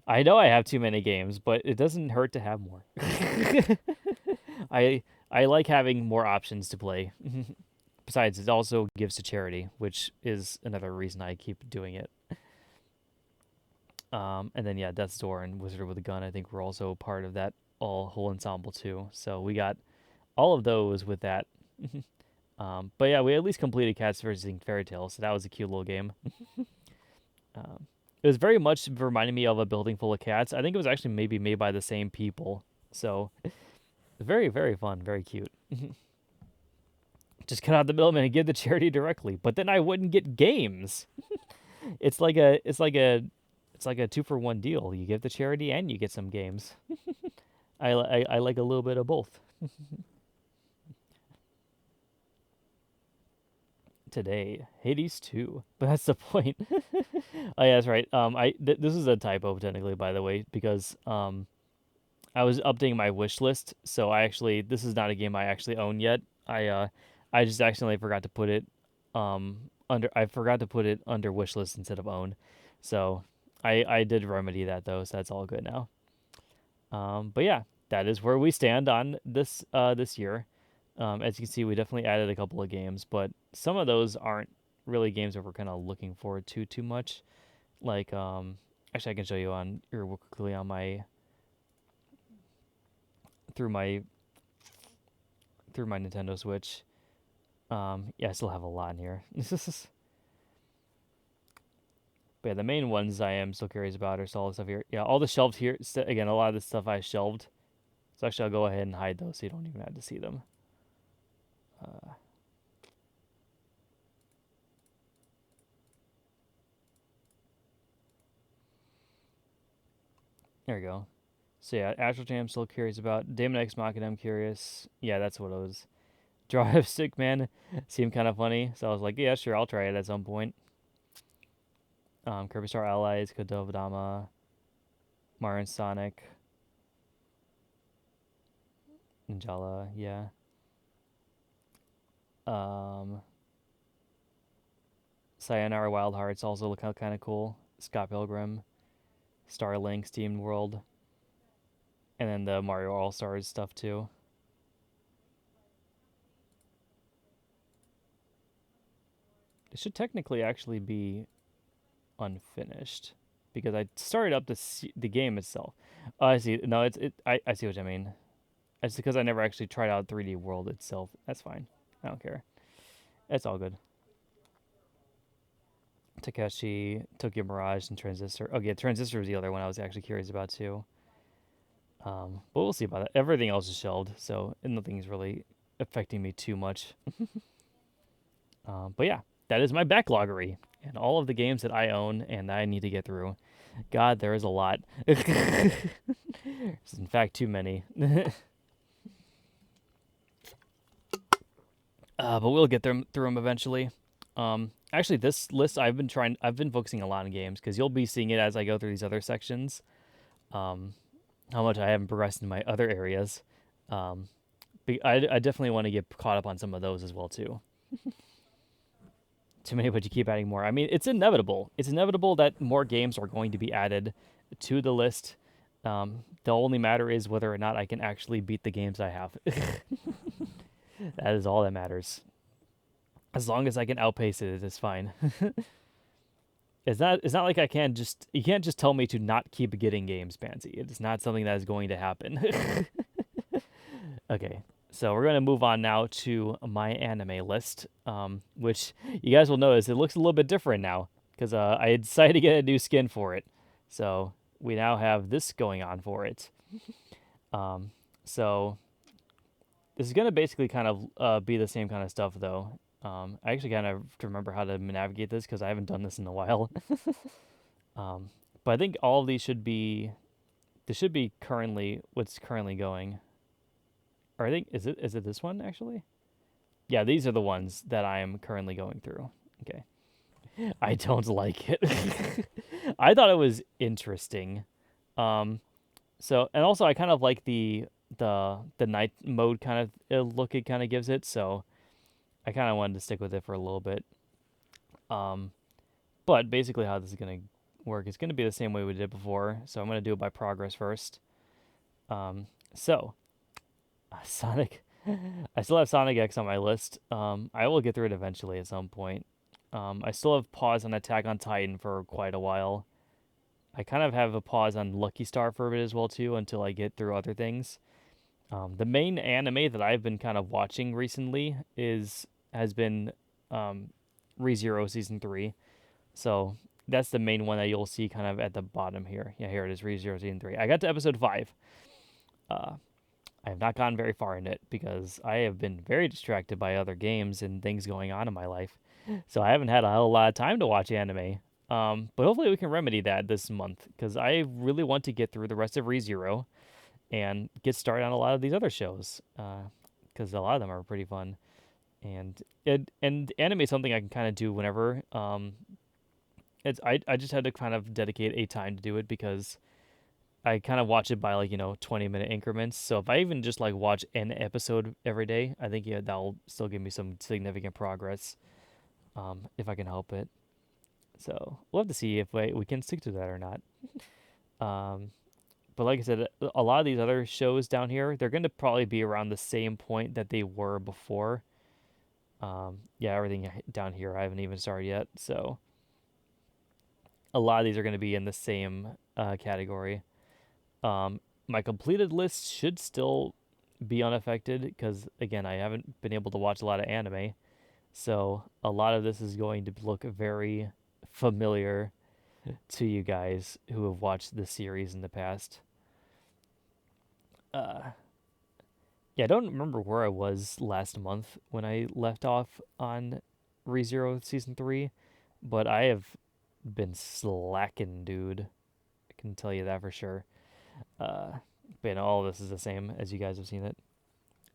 I know I have too many games, but it doesn't hurt to have more. I I like having more options to play. Besides, it also gives to charity, which is another reason I keep doing it. And then yeah, Death's Door and Wizard with a Gun, I think were also part of that whole ensemble too. So we got all of those with that. But yeah, we at least completed Cats vs. Fairy Tale, so that was a cute little game. It was very much reminding me of a building full of cats. I think it was actually maybe made by the same people. So very, very fun, very cute. Just cut out the middleman and give the charity directly. But then I wouldn't get games. It's like a 2-for-1 deal. You give the charity and you get some games. I like a little bit of both. Today, Hades 2, but that's the point. Oh yeah, that's right. This is a typo technically, by the way, because I was updating my wish list, so this is not a game I actually own yet. I just accidentally forgot to put it under wish list instead of own. So I did remedy that though, so that's all good now. But yeah, that is where we stand on this year. As you can see, we definitely added a couple of games, but some of those aren't really games that we're kind of looking forward to too much. Like actually I can show you on here quickly on my through my through my Nintendo Switch. Yeah, I still have a lot in here. But yeah, the main ones I am still curious about are all the stuff here. Yeah, all the shelved here. Again, a lot of the stuff I shelved. So actually, I'll go ahead and hide those so you don't even have to see them. Uh, there we go. So yeah, Astral Chain I'm still curious about. Daemon X Machina I'm curious. Yeah, that's what it was. Drive Stick Man seemed kind of funny, so I was like, yeah, sure, I'll try it at some point. Kirby Star Allies, Kododama, Mario and Sonic, Ninjala, yeah. Um, Sayonara Wild Hearts also look kind of cool. Scott Pilgrim, Starlink, Steam World, and then the Mario All Stars stuff too. It should technically actually be unfinished because I started up the game itself. Oh, I see. No, I see what I mean. It's because I never actually tried out 3D World itself. That's fine. I don't care. It's all good. Takeshi, Tokyo Mirage, and Transistor. Oh yeah, Transistor was the other one I was actually curious about too. But we'll see about that. Everything else is shelved, so nothing's really affecting me too much. But yeah, that is my backloggery and all of the games that I own and that I need to get through. God, there is a lot. There's in fact too many. But we'll get through them eventually. Actually, this list I've been focusing a lot on games because you'll be seeing it as I go through these other sections. How much I haven't progressed in my other areas. I definitely want to get caught up on some of those as well too. Too many, but you keep adding more. I mean, it's inevitable. It's inevitable that more games are going to be added to the list. The only matter is whether or not I can actually beat the games I have. That is all that matters. As long as I can outpace it, it's fine. It's not like I can just you can't just tell me to not keep getting games, Pansy. It's not something that is going to happen. Okay, so we're gonna move on now to MyAnimeList, which you guys will notice it looks a little bit different now because I decided to get a new skin for it. So we now have this going on for it. Um, so this is gonna basically kind of be the same kind of stuff though. I actually kind of have to remember how to navigate this because I haven't done this in a while. um, but I think all of these should be this should be currently what's currently going. Or I think is it this one actually? Yeah, these are the ones that I am currently going through. Okay. I don't like it. I thought it was interesting. Um, and also I kind of like the night mode kind of look it kind of gives it. So I kind of wanted to stick with it for a little bit. Um, but basically how this is gonna work is gonna be the same way we did before. So I'm gonna do it by progress first. So Sonic, I still have Sonic X on my list. I will get through it eventually at some point. I still have pause on Attack on Titan for quite a while. I kind of have a pause on Lucky Star for a bit as well too until I get through other things. The main anime that I've been kind of watching recently has been ReZero season 3. So that's the main one that you'll see kind of at the bottom here. Yeah, here it is, ReZero season 3. I got to episode 5. Uh, I have not gone very far in it because I have been very distracted by other games and things going on in my life. So I haven't had a whole lot of time to watch anime. But hopefully we can remedy that this month because I really want to get through the rest of ReZero and get started on a lot of these other shows because a lot of them are pretty fun. And anime is something I can kind of do whenever. I just had to kind of dedicate a time to do it because I kind of watch it by 20-minute increments. So if I even just like watch an episode every day, I think that'll still give me some significant progress if I can help it. So we'll have to see if we can stick to that or not. Um, but like I said, a lot of these other shows down here, they're going to probably be around the same point that they were before. Yeah, everything down here I haven't even started yet. So a lot of these are going to be in the same category. My completed list should still be unaffected because, again, I haven't been able to watch a lot of anime. So a lot of this is going to look very familiar to you guys who have watched this series in the past. Yeah, I don't remember where I was last month when I left off on ReZero Season 3, but I have been slacking, dude. I can tell you that for sure. But all of this is the same as you guys have seen it.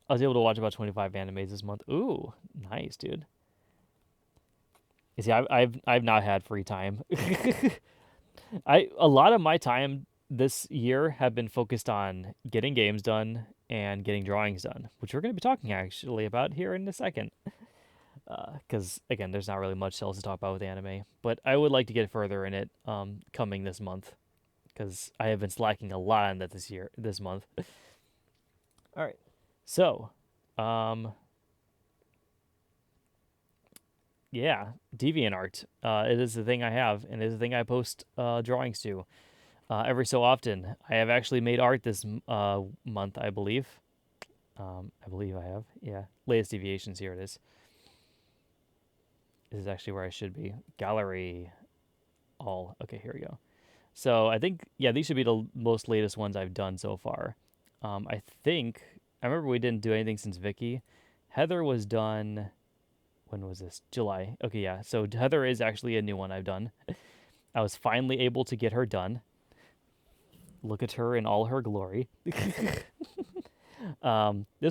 I was able to watch about 25 animes this month. Ooh, nice, dude. You see, I've not had free time. A lot of my time this year have been focused on getting games done and getting drawings done, which we're going to be talking actually about here in a second. Because again, there's not really much else to talk about with anime, but I would like to get further in it coming this month because I have been slacking a lot on that this month. All right, so yeah, DeviantArt. It is the thing I have, and it is the thing I post drawings to. Every so often. I have actually made art this month, I believe. I believe I have. Yeah. Latest deviations. Here it is. This is actually where I should be. Gallery. All. Okay, here we go. So I think, yeah, these should be the most latest ones I've done so far. I remember we didn't do anything since Vicky. Heather was done. When was this? July. Okay, yeah. So Heather is actually a new one I've done. I was finally able to get her done. Look at her in all her glory. This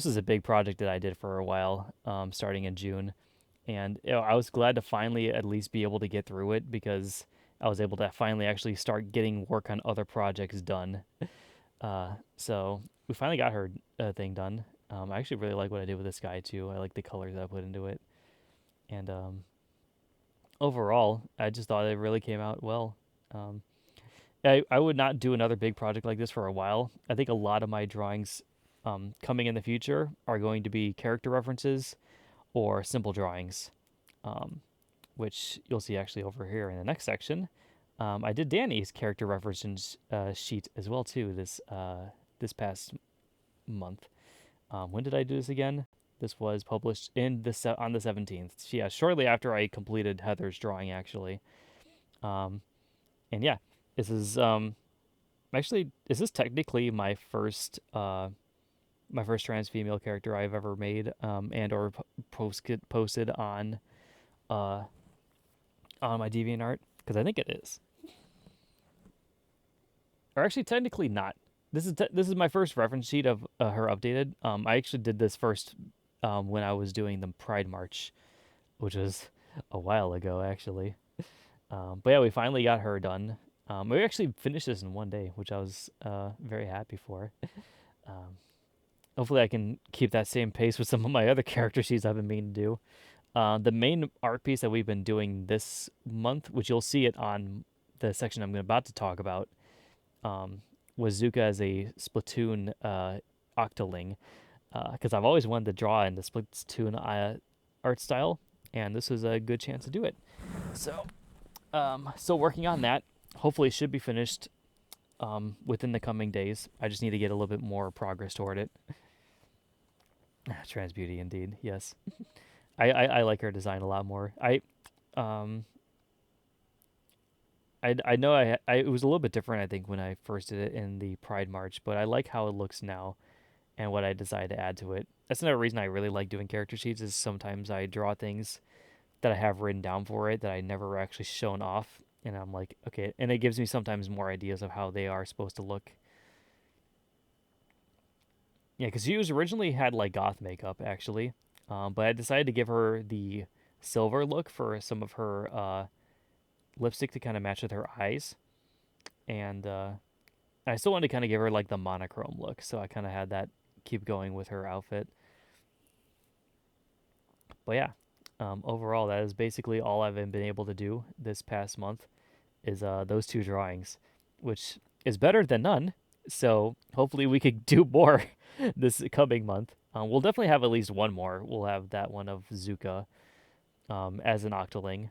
was a big project that I did for a while, starting in June, and I was glad to finally at least be able to get through it because I was able to finally actually start getting work on other projects done. So we finally got her thing done. I actually really like what I did with this guy too. I like the colors that I put into it, and overall, I just thought it really came out well. Um, I would not do another big project like this for a while. I think a lot of my drawings coming in the future are going to be character references or simple drawings, um, which you'll see actually over here in the next section. I did Danny's character reference sheet as well too this past month. When did I do this again? This was published on the 17th. Yeah, shortly after I completed Heather's drawing actually. Um, and yeah, this is actually is this technically my first trans female character I've ever made and or posted uh on my DeviantArt, because I think it is. Or actually technically not. This is my first reference sheet of her updated. I actually did this first when I was doing the Pride March, which was a while ago actually. But yeah, we finally got her done. We actually finished this in one day, which I was very happy for. Um, hopefully, I can keep that same pace with some of my other character sheets I've been meaning to do. The main art piece that we've been doing this month, which you'll see it on the section I'm about to talk about, was Zuka as a Splatoon Octoling, because I've always wanted to draw in the Splatoon art style, and this was a good chance to do it. So, still working on that. Hopefully, it should be finished within the coming days. I just need to get a little bit more progress toward it. Trans beauty, indeed. Yes, I like her design a lot more. Um I know it was a little bit different I think when I first did it in the Pride March, but I like how it looks now and what I decided to add to it. That's another reason I really like doing character sheets is sometimes I draw things that I have written down for it that I never actually shown off, and I'm like, okay, and it gives me sometimes more ideas of how they are supposed to look. Yeah, because she was originally had like goth makeup actually, but I decided to give her the silver look for some of her lipstick to kind of match with her eyes, and I still wanted to kind of give her like the monochrome look, so I kind of had that keep going with her outfit. But yeah, overall, that is basically all I've been able to do this past month is those two drawings, which is better than none. So hopefully we could do more this coming month. We'll definitely have at least one more. We'll have that one of Zuka as an Octoling.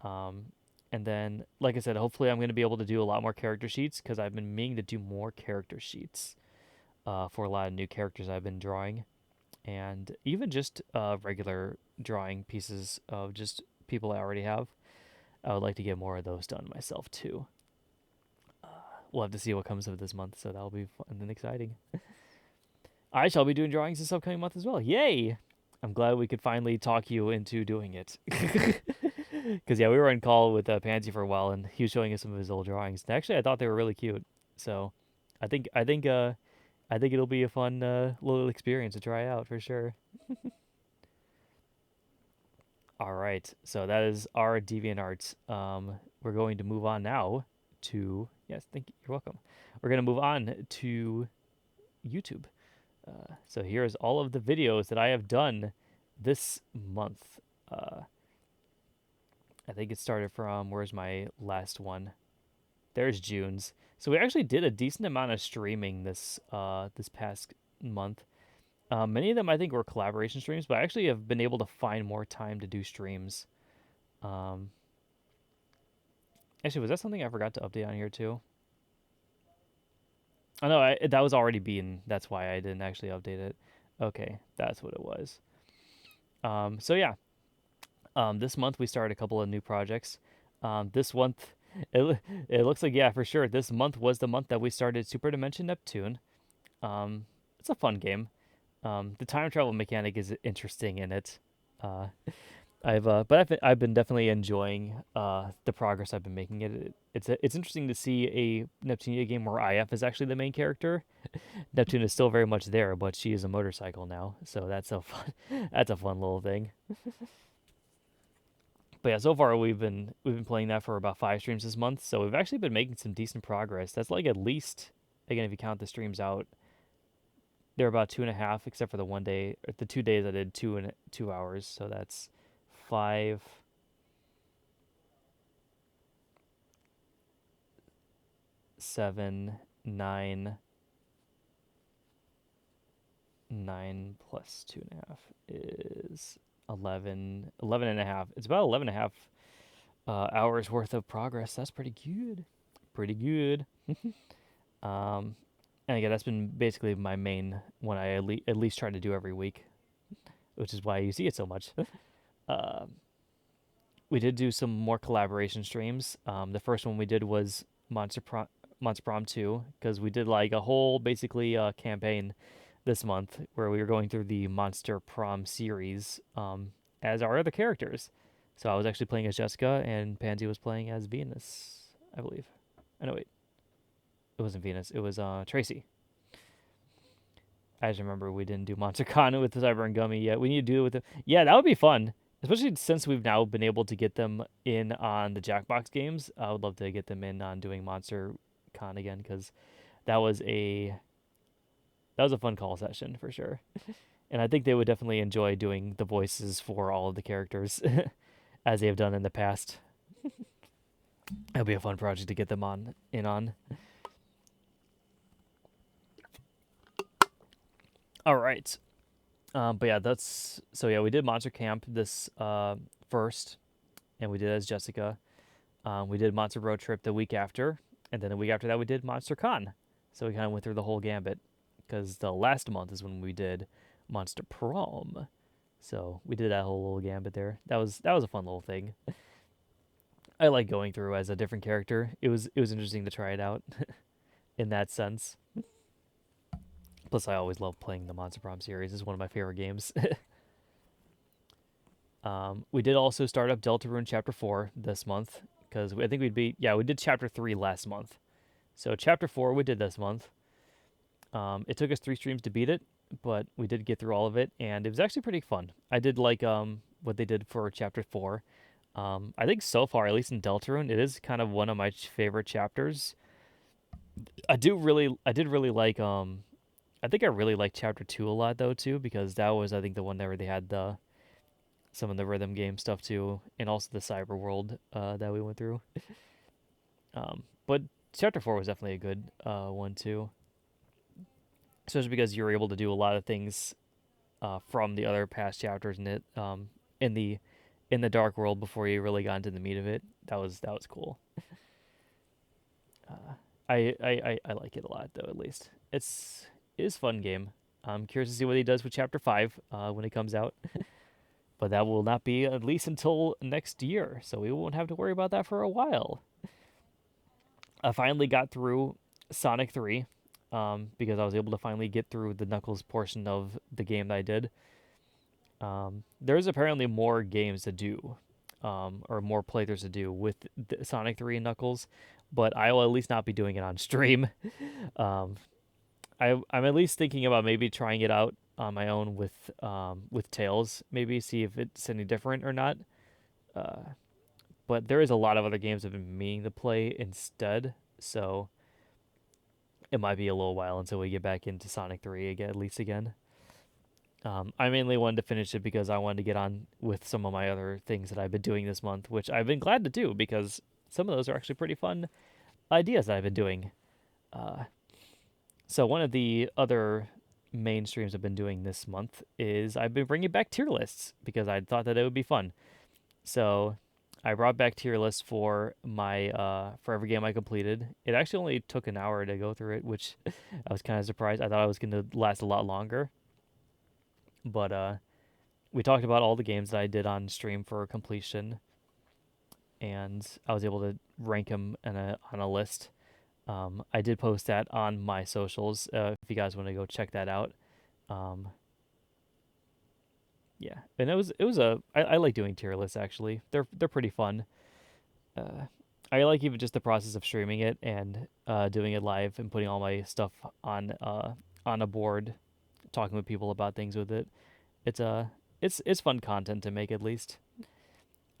Um, and then, like I said, hopefully I'm going to be able to do a lot more character sheets because I've been meaning to do more character sheets for a lot of new characters I've been drawing. And even just regular drawing pieces of just people I already have. I would like to get more of those done myself too. We'll have to see what comes of this month, so that'll be fun and exciting. I shall be doing drawings this upcoming month as well. Yay! I'm glad we could finally talk you into doing it. Because yeah, we were in call with Pansy for a while, and he was showing us some of his old drawings. And actually, I thought they were really cute. So, I think it'll be a fun little experience to try out for sure. All right, so that is our DeviantArt. We're going to move on now to yes, thank you. You're welcome. We're gonna move on to YouTube. So here's all of the videos that I have done this month. I think it started from where's my last one? There's June's. So we actually did a decent amount of streaming this past month. Many of them I think were collaboration streams, but I actually have been able to find more time to do streams. Um, Actually, was that something I forgot to update on here too? Oh no, that was already being. That's why I didn't actually update it. Okay, that's what it was. So yeah, this month we started a couple of new projects. This month, it looks like yeah for sure. This month was the month that we started Super Dimension Neptune. It's a fun game. The time travel mechanic is interesting in it. Uh, I've been definitely enjoying the progress I've been making. It's interesting to see a Neptunia game where IF is actually the main character. Neptune is still very much there, but she is a motorcycle now, so that's a fun that's a fun little thing. But yeah, so far we've been playing that for about 5 streams this month, so we've actually been making some decent progress. That's like at least again if you count the streams out, they're about 2.5, except for the one day, or the 2 days I did 2 hours, so that's 5. 7, 9, 9 plus 2.5 is 11, 11 and a half. It's about 11 and a half hours worth of progress. That's pretty good. Pretty good. Um, and again, that's been basically my main one I at least try to do every week, which is why you see it so much. uh, we did do some more collaboration streams. The first one we did was Monster Prom 2, because we did like a whole basically campaign this month where we were going through the Monster Prom series as our other characters. So I was actually playing as Jessica, and Pansy was playing as Venus, I believe. Oh, no, wait. It wasn't Venus. It was Tracy. I just remember we didn't do Monster Con with the Cyber and Gummy yet. We need to do it with them. Yeah, that would be fun. Especially since we've now been able to get them in on the Jackbox games. I would love to get them in on doing Monster Con again, because that was a fun call session for sure. And I think they would definitely enjoy doing the voices for all of the characters as they have done in the past. It'll be a fun project to get them on. All right. But yeah, we did Monster Camp this first, and we did as Jessica. We did Monster Road Trip the week after, and then the week after that we did Monster Con. So we kind of went through the whole gambit, because the last month is when we did Monster Prom. So we did that whole little gambit there. That was a fun little thing. I like going through as a different character. It was interesting to try it out in that sense. Plus, I always love playing the Monster Prom series. It's one of my favorite games. We did also start up Deltarune Chapter 4 this month, because I think we did Chapter 3 last month. So Chapter 4 we did this month. It took us 3 streams to beat it, but we did get through all of it, and it was actually pretty fun. I did like what they did for Chapter 4. I think so far, at least in Deltarune, it is kind of one of my favorite chapters. I did really like I think I really liked Chapter 2 a lot though too, because that was, I think, the one where they had some of the rhythm game stuff too, and also the cyber world that we went through. But Chapter 4 was definitely a good one too, especially because you were able to do a lot of things from the other past chapters in it, in the dark world before you really got into the meat of it. That was cool. I like it a lot though. At least it is a fun game. I'm curious to see what he does with Chapter 5 when it comes out. But that will not be at least until next year, so we won't have to worry about that for a while. I finally got through Sonic 3 because I was able to finally get through the Knuckles portion of the game that I did. There's apparently more games to do, or more playthroughs to do with Sonic 3 and Knuckles, but I will at least not be doing it on stream. um, I'm at least thinking about maybe trying it out on my own with Tails, maybe see if it's any different or not. But there is a lot of other games I've been meaning to play instead, so it might be a little while until we get back into Sonic 3 again, at least again. I mainly wanted to finish it because I wanted to get on with some of my other things that I've been doing this month, which I've been glad to do because some of those are actually pretty fun ideas that I've been doing. So one of the other main streams I've been doing this month is I've been bringing back tier lists because I thought that it would be fun. So I brought back tier lists for my for every game I completed. It actually only took an hour to go through it, which I was kind of surprised. I thought it was going to last a lot longer. But we talked about all the games that I did on stream for completion, and I was able to rank them on a list. I did post that on my socials. If you guys want to go check that out. Yeah, and I like doing tier lists actually. They're pretty fun. I like even just the process of streaming it and doing it live and putting all my stuff on a board, talking with people about things with it. It's fun content to make at least.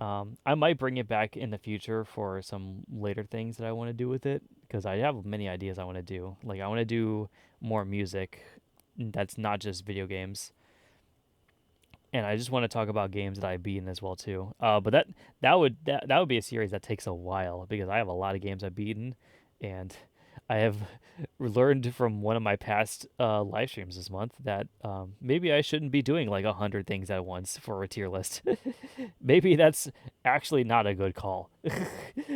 I might bring it back in the future for some later things that I want to do with it because I have many ideas I want to do. Like I want to do more music that's not just video games, and I just want to talk about games that I've beaten as well too. But that would be a series that takes a while because I have a lot of games I've beaten, and I have learned from one of my past live streams this month that maybe I shouldn't be doing like 100 things at once for a tier list. Maybe that's actually not a good call.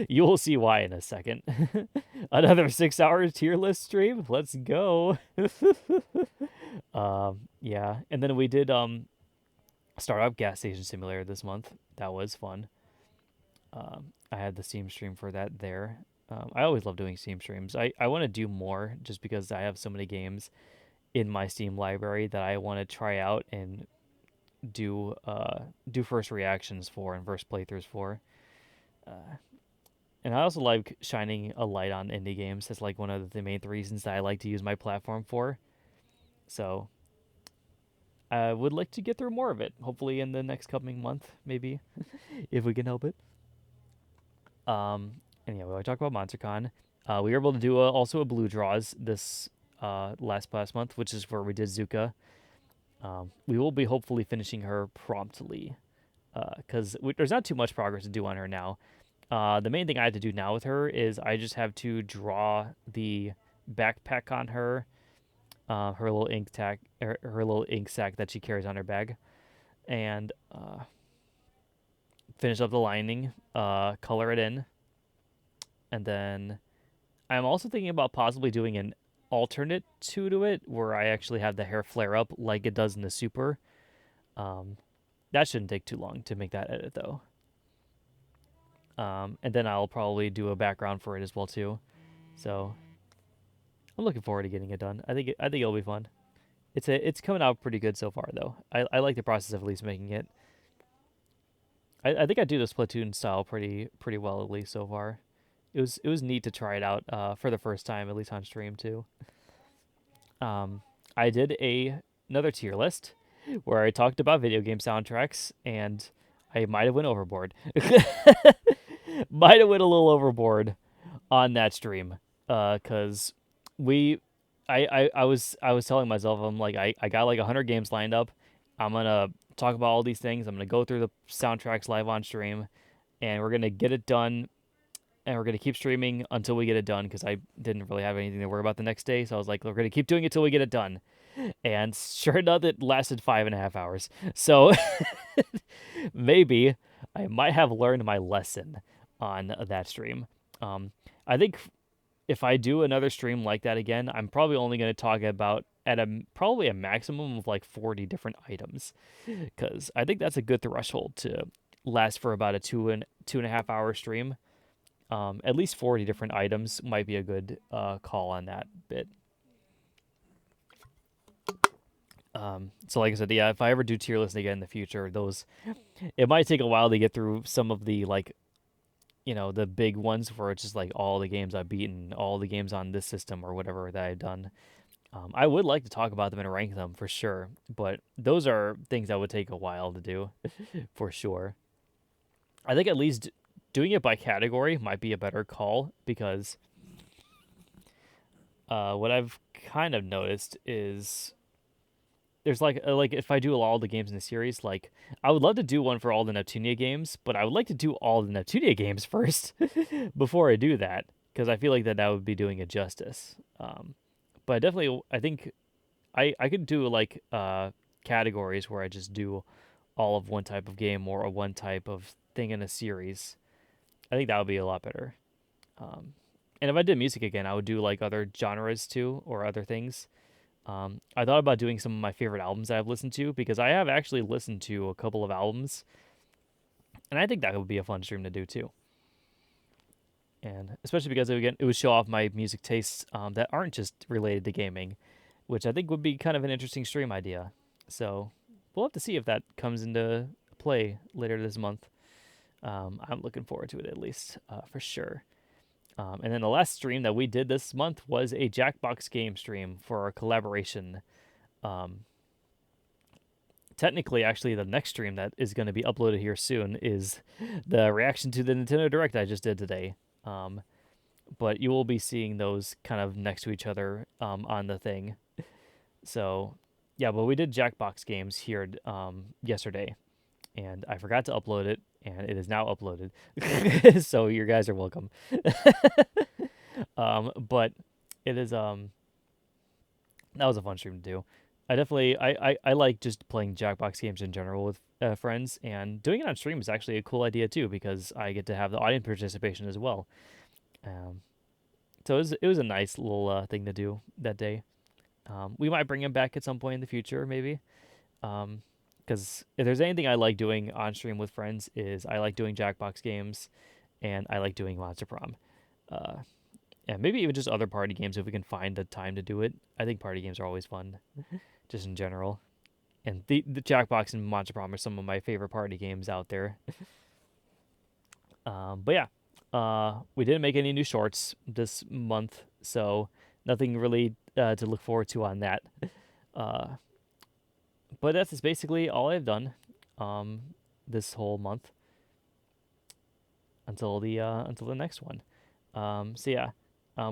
You will see why in a second. Another 6 hour tier list stream. Let's go. Yeah, and then we did start up gas station simulator this month. That was fun. I had the Steam stream for that there. I always love doing Steam streams. I want to do more just because I have so many games in my Steam library that I want to try out and do first reactions for and first playthroughs for. And I also like shining a light on indie games. That's like one of the main reasons that I like to use my platform for. So I would like to get through more of it. Hopefully in the next coming month, maybe, if we can help it. And yeah, we talk about MonsterCon. We were able to do also a blue draws this last month, which is where we did Zuka. We will be hopefully finishing her promptly because there's not too much progress to do on her now. The main thing I have to do now with her is I just have to draw the backpack on her, her little her little ink sac that she carries on her bag, and finish up the lining, color it in, and then I'm also thinking about possibly doing an alternate to it where I actually have the hair flare up like it does in the Super. That shouldn't take too long to make that edit though. And then I'll probably do a background for it as well too. So I'm looking forward to getting it done. I think it'll be fun. It's coming out pretty good so far though. I like the process of at least making it. I think I do the Splatoon style pretty well at least so far. It was neat to try it out for the first time, at least on stream too. I did another tier list where I talked about video game soundtracks, and I might have went overboard. Might have went a little overboard on that stream, because I was telling myself, I'm like, I got like 100 games lined up. I'm gonna talk about all these things. I'm gonna go through the soundtracks live on stream, and we're gonna get it done, and we're gonna keep streaming until we get it done because I didn't really have anything to worry about the next day. So I was like, we're gonna keep doing it till we get it done. And sure enough, it lasted 5.5 hours. So maybe I might have learned my lesson on that stream. I think if I do another stream like that again, I'm probably only going to talk about at probably a maximum of like 40 different items, because I think that's a good threshold to last for about a 2.5 hour stream. At least 40 different items might be a good call on that bit. So like I said, yeah, if I ever do tier list again in the future, it might take a while to get through some of the like, the big ones where it's just like all the games I've beaten, all the games on this system or whatever that I've done. I would like to talk about them and rank them for sure, but those are things that would take a while to do for sure. I think at least doing it by category might be a better call because what I've kind of noticed is there's like if I do all the games in the series, like I would love to do one for all the Neptunia games, but I would like to do all the Neptunia games first before I do that because I feel like that would be doing it justice. But definitely, I think I could do like categories where I just do all of one type of game or one type of thing in a series. I think that would be a lot better. And if I did music again, I would do like other genres too or other things. I thought about doing some of my favorite albums that I've listened to because I have actually listened to a couple of albums, and I think that would be a fun stream to do too. And especially because it would show off my music tastes that aren't just related to gaming, which I think would be kind of an interesting stream idea. So we'll have to see if that comes into play later this month. I'm looking forward to it at least for sure. And then the last stream that we did this month was a Jackbox game stream for our collaboration. Technically, actually, the next stream that is going to be uploaded here soon is the reaction to the Nintendo Direct I just did today. But you will be seeing those kind of next to each other on the thing. So, yeah, but we did Jackbox games here yesterday, and I forgot to upload it, and it is now uploaded. So you guys are welcome. But it is that was a fun stream to do. I definitely I like just playing Jackbox games in general with friends, and doing it on stream is actually a cool idea too because I get to have the audience participation as well. Um, so it was a nice little thing to do that day. We might bring him back at some point in the future, maybe. Because if there's anything I like doing on stream with friends, is I like doing Jackbox games, and I like doing Monster Prom. Uh, yeah, maybe even just other party games if we can find the time to do it. I think party games are always fun, just in general. And the Jackbox and Monster Prom are some of my favorite party games out there. But yeah, we didn't make any new shorts this month, so nothing really to look forward to on that. Uh, but that's basically all I've done um, this whole month until the next one. So yeah,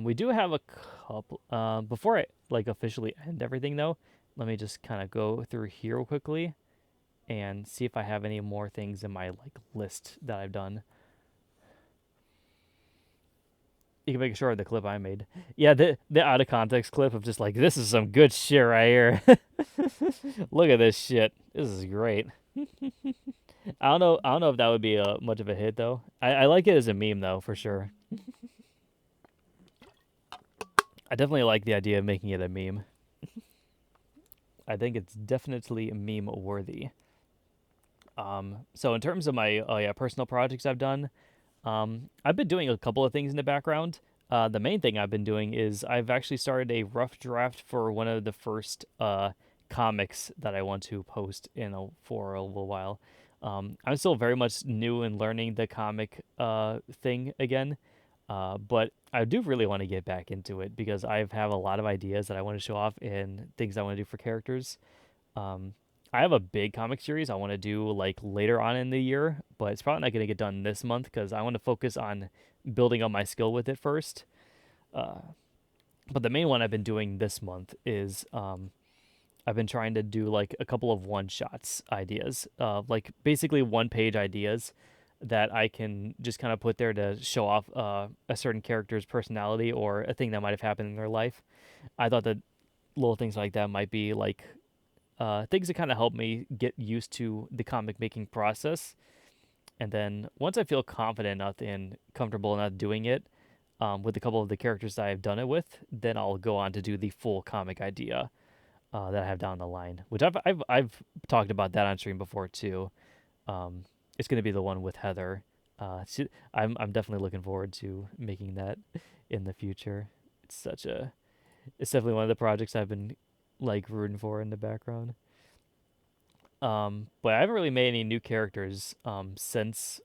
we do have a couple. Before I like officially end everything though, let me just kind of go through here real quickly and see if I have any more things in my like list that I've done. You can make sure of the clip I made. Yeah, the out of context clip of just like this is some good shit right here. Look at this shit. This is great. I don't know. I don't know if that would be much of a hit though. I like it as a meme though for sure. I definitely like the idea of making it a meme. I think it's definitely meme worthy. So in terms of my yeah, personal projects I've done, I've been doing a couple of things in the background. The main thing I've been doing is I've actually started a rough draft for one of the first comics that I want to post for a little while. I'm still very much new in learning the comic thing again, but I do really want to get back into it because I have a lot of ideas that I want to show off and things I want to do for characters. Um, I have a big comic series I want to do like later on in the year, but it's probably not going to get done this month because I want to focus on building up my skill with it first. Uh, but the main one I've been doing this month is I've been trying to do like a couple of one shots ideas, like basically 1 page ideas that I can just kind of put there to show off a certain character's personality or a thing that might have happened in their life. I thought that little things like that might be like things that kind of help me get used to the comic making process. And then once I feel confident enough and comfortable enough doing it with a couple of the characters that I've done it with, then I'll go on to do the full comic idea that I have down the line, which I've talked about that on stream before too. Um, it's going to be the one with Heather. I'm definitely looking forward to making that in the future. It's definitely one of the projects I've been like rooting for in the background. But I haven't really made any new characters since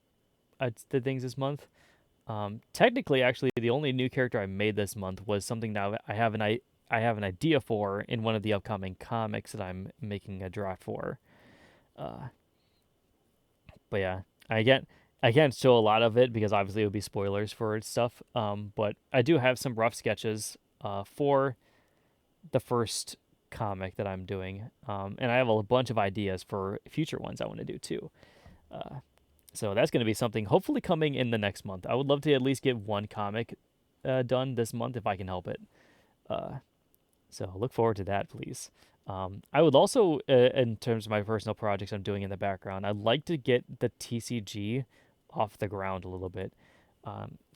I did things this month. Technically, actually, the only new character I made this month was something that I have an idea for in one of the upcoming comics that I'm making a draft for. Uh, but yeah, I can't show a lot of it because obviously it would be spoilers for stuff. But I do have some rough sketches for the first comic that I'm doing. And I have a bunch of ideas for future ones I want to do too. Uh, so that's going to be something hopefully coming in the next month. I would love to at least get one comic done this month if I can help it. Uh, so look forward to that, please. I would also, in terms of my personal projects I'm doing in the background, I'd like to get the TCG off the ground a little bit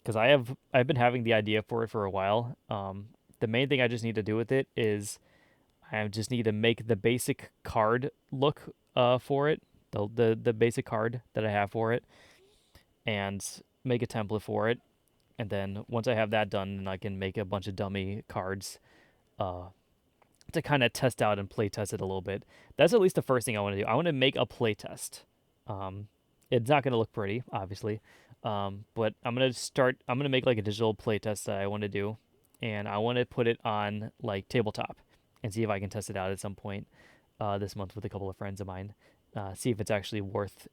because I've been having the idea for it for a while. The main thing I just need to do with it is I just need to make the basic card look for it, the basic card that I have for it, and make a template for it. And then once I have that done, then I can make a bunch of dummy cards uh, to kind of test out and play test it a little bit. That's at least the first thing I want to do. I want to make a play test. Um, it's not going to look pretty, obviously, but I'm gonna make like a digital play test that I want to do, and I want to put it on like tabletop and see if I can test it out at some point this month with a couple of friends of mine. See if it's actually worth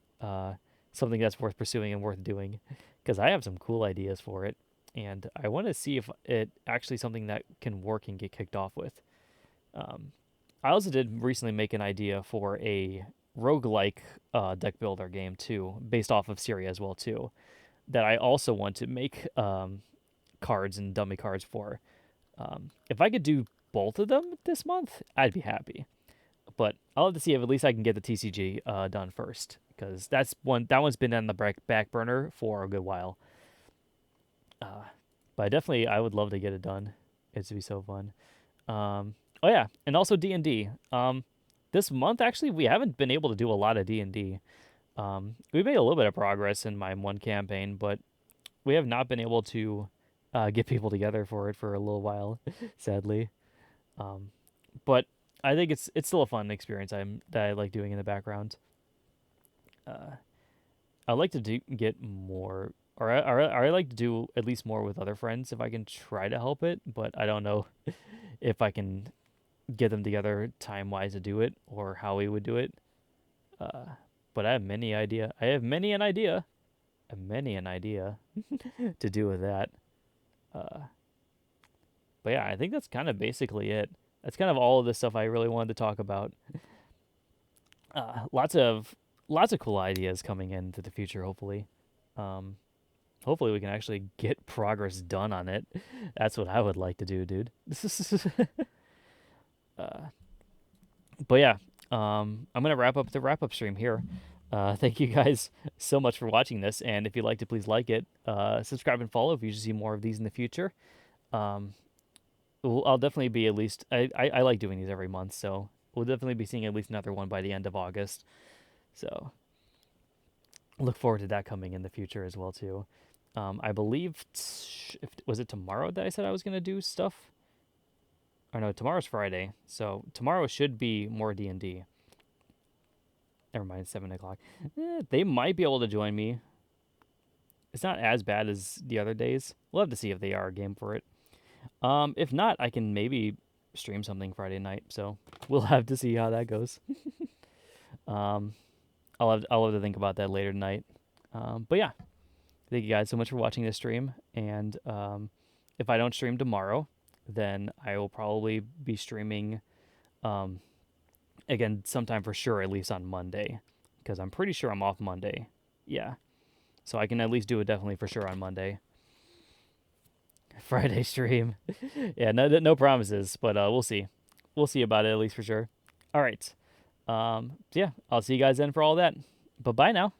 something that's worth pursuing and worth doing, because I have some cool ideas for it, and I want to see if it actually something that can work and get kicked off with. Um, I also did recently make an idea for a roguelike deck builder game too, based off of Syria as well too, that I also want to make cards and dummy cards for. If I could do both of them this month, I'd be happy. But I'll have to see if at least I can get the TCG done first, because that one's been on the back burner for a good while. Uh, but I would love to get it done. It'd be so fun. Oh yeah, and also D&D. This month actually we haven't been able to do a lot of D&D. We made a little bit of progress in my one campaign, but we have not been able to get people together for it for a little while, sadly. Um, but I think it's still a fun experience that I like doing in the background. Uh, I like to get more, or I like to do at least more with other friends if I can try to help it. But I don't know if I can get them together time wise to do it or how we would do it. Uh, but I have many idea. I have many an idea, many an idea to do with that. Uh, but yeah, I think that's kind of basically it. That's kind of all of the stuff I really wanted to talk about. Lots of cool ideas coming into the future. Hopefully, um, hopefully we can actually get progress done on it. That's what I would like to do, dude. uh, but yeah, I'm gonna wrap up the wrap up stream here. Thank you guys so much for watching this, and if you liked it, please like it. Subscribe and follow if you should see more of these in the future. Um, I'll definitely be at least. I like doing these every month, so we'll definitely be seeing at least another one by the end of August. So look forward to that coming in the future as well too. I believe was it tomorrow that I said I was gonna do stuff? Or no, tomorrow's Friday, so tomorrow should be more D&D. Never mind, 7 o'clock. They might be able to join me. It's not as bad as the other days. We'll have to see if they are game for it. If not, I can maybe stream something Friday night. So we'll have to see how that goes. um, I'll have to think about that later tonight. But yeah, thank you guys so much for watching this stream. And if I don't stream tomorrow, then I will probably be streaming again sometime for sure, at least on Monday, because I'm pretty sure I'm off Monday. Yeah, so I can at least do it definitely for sure on Monday. Friday stream. Yeah, no promises, but we'll see. We'll see about it at least for sure. All right. So yeah, I'll see you guys then for all that. But bye now.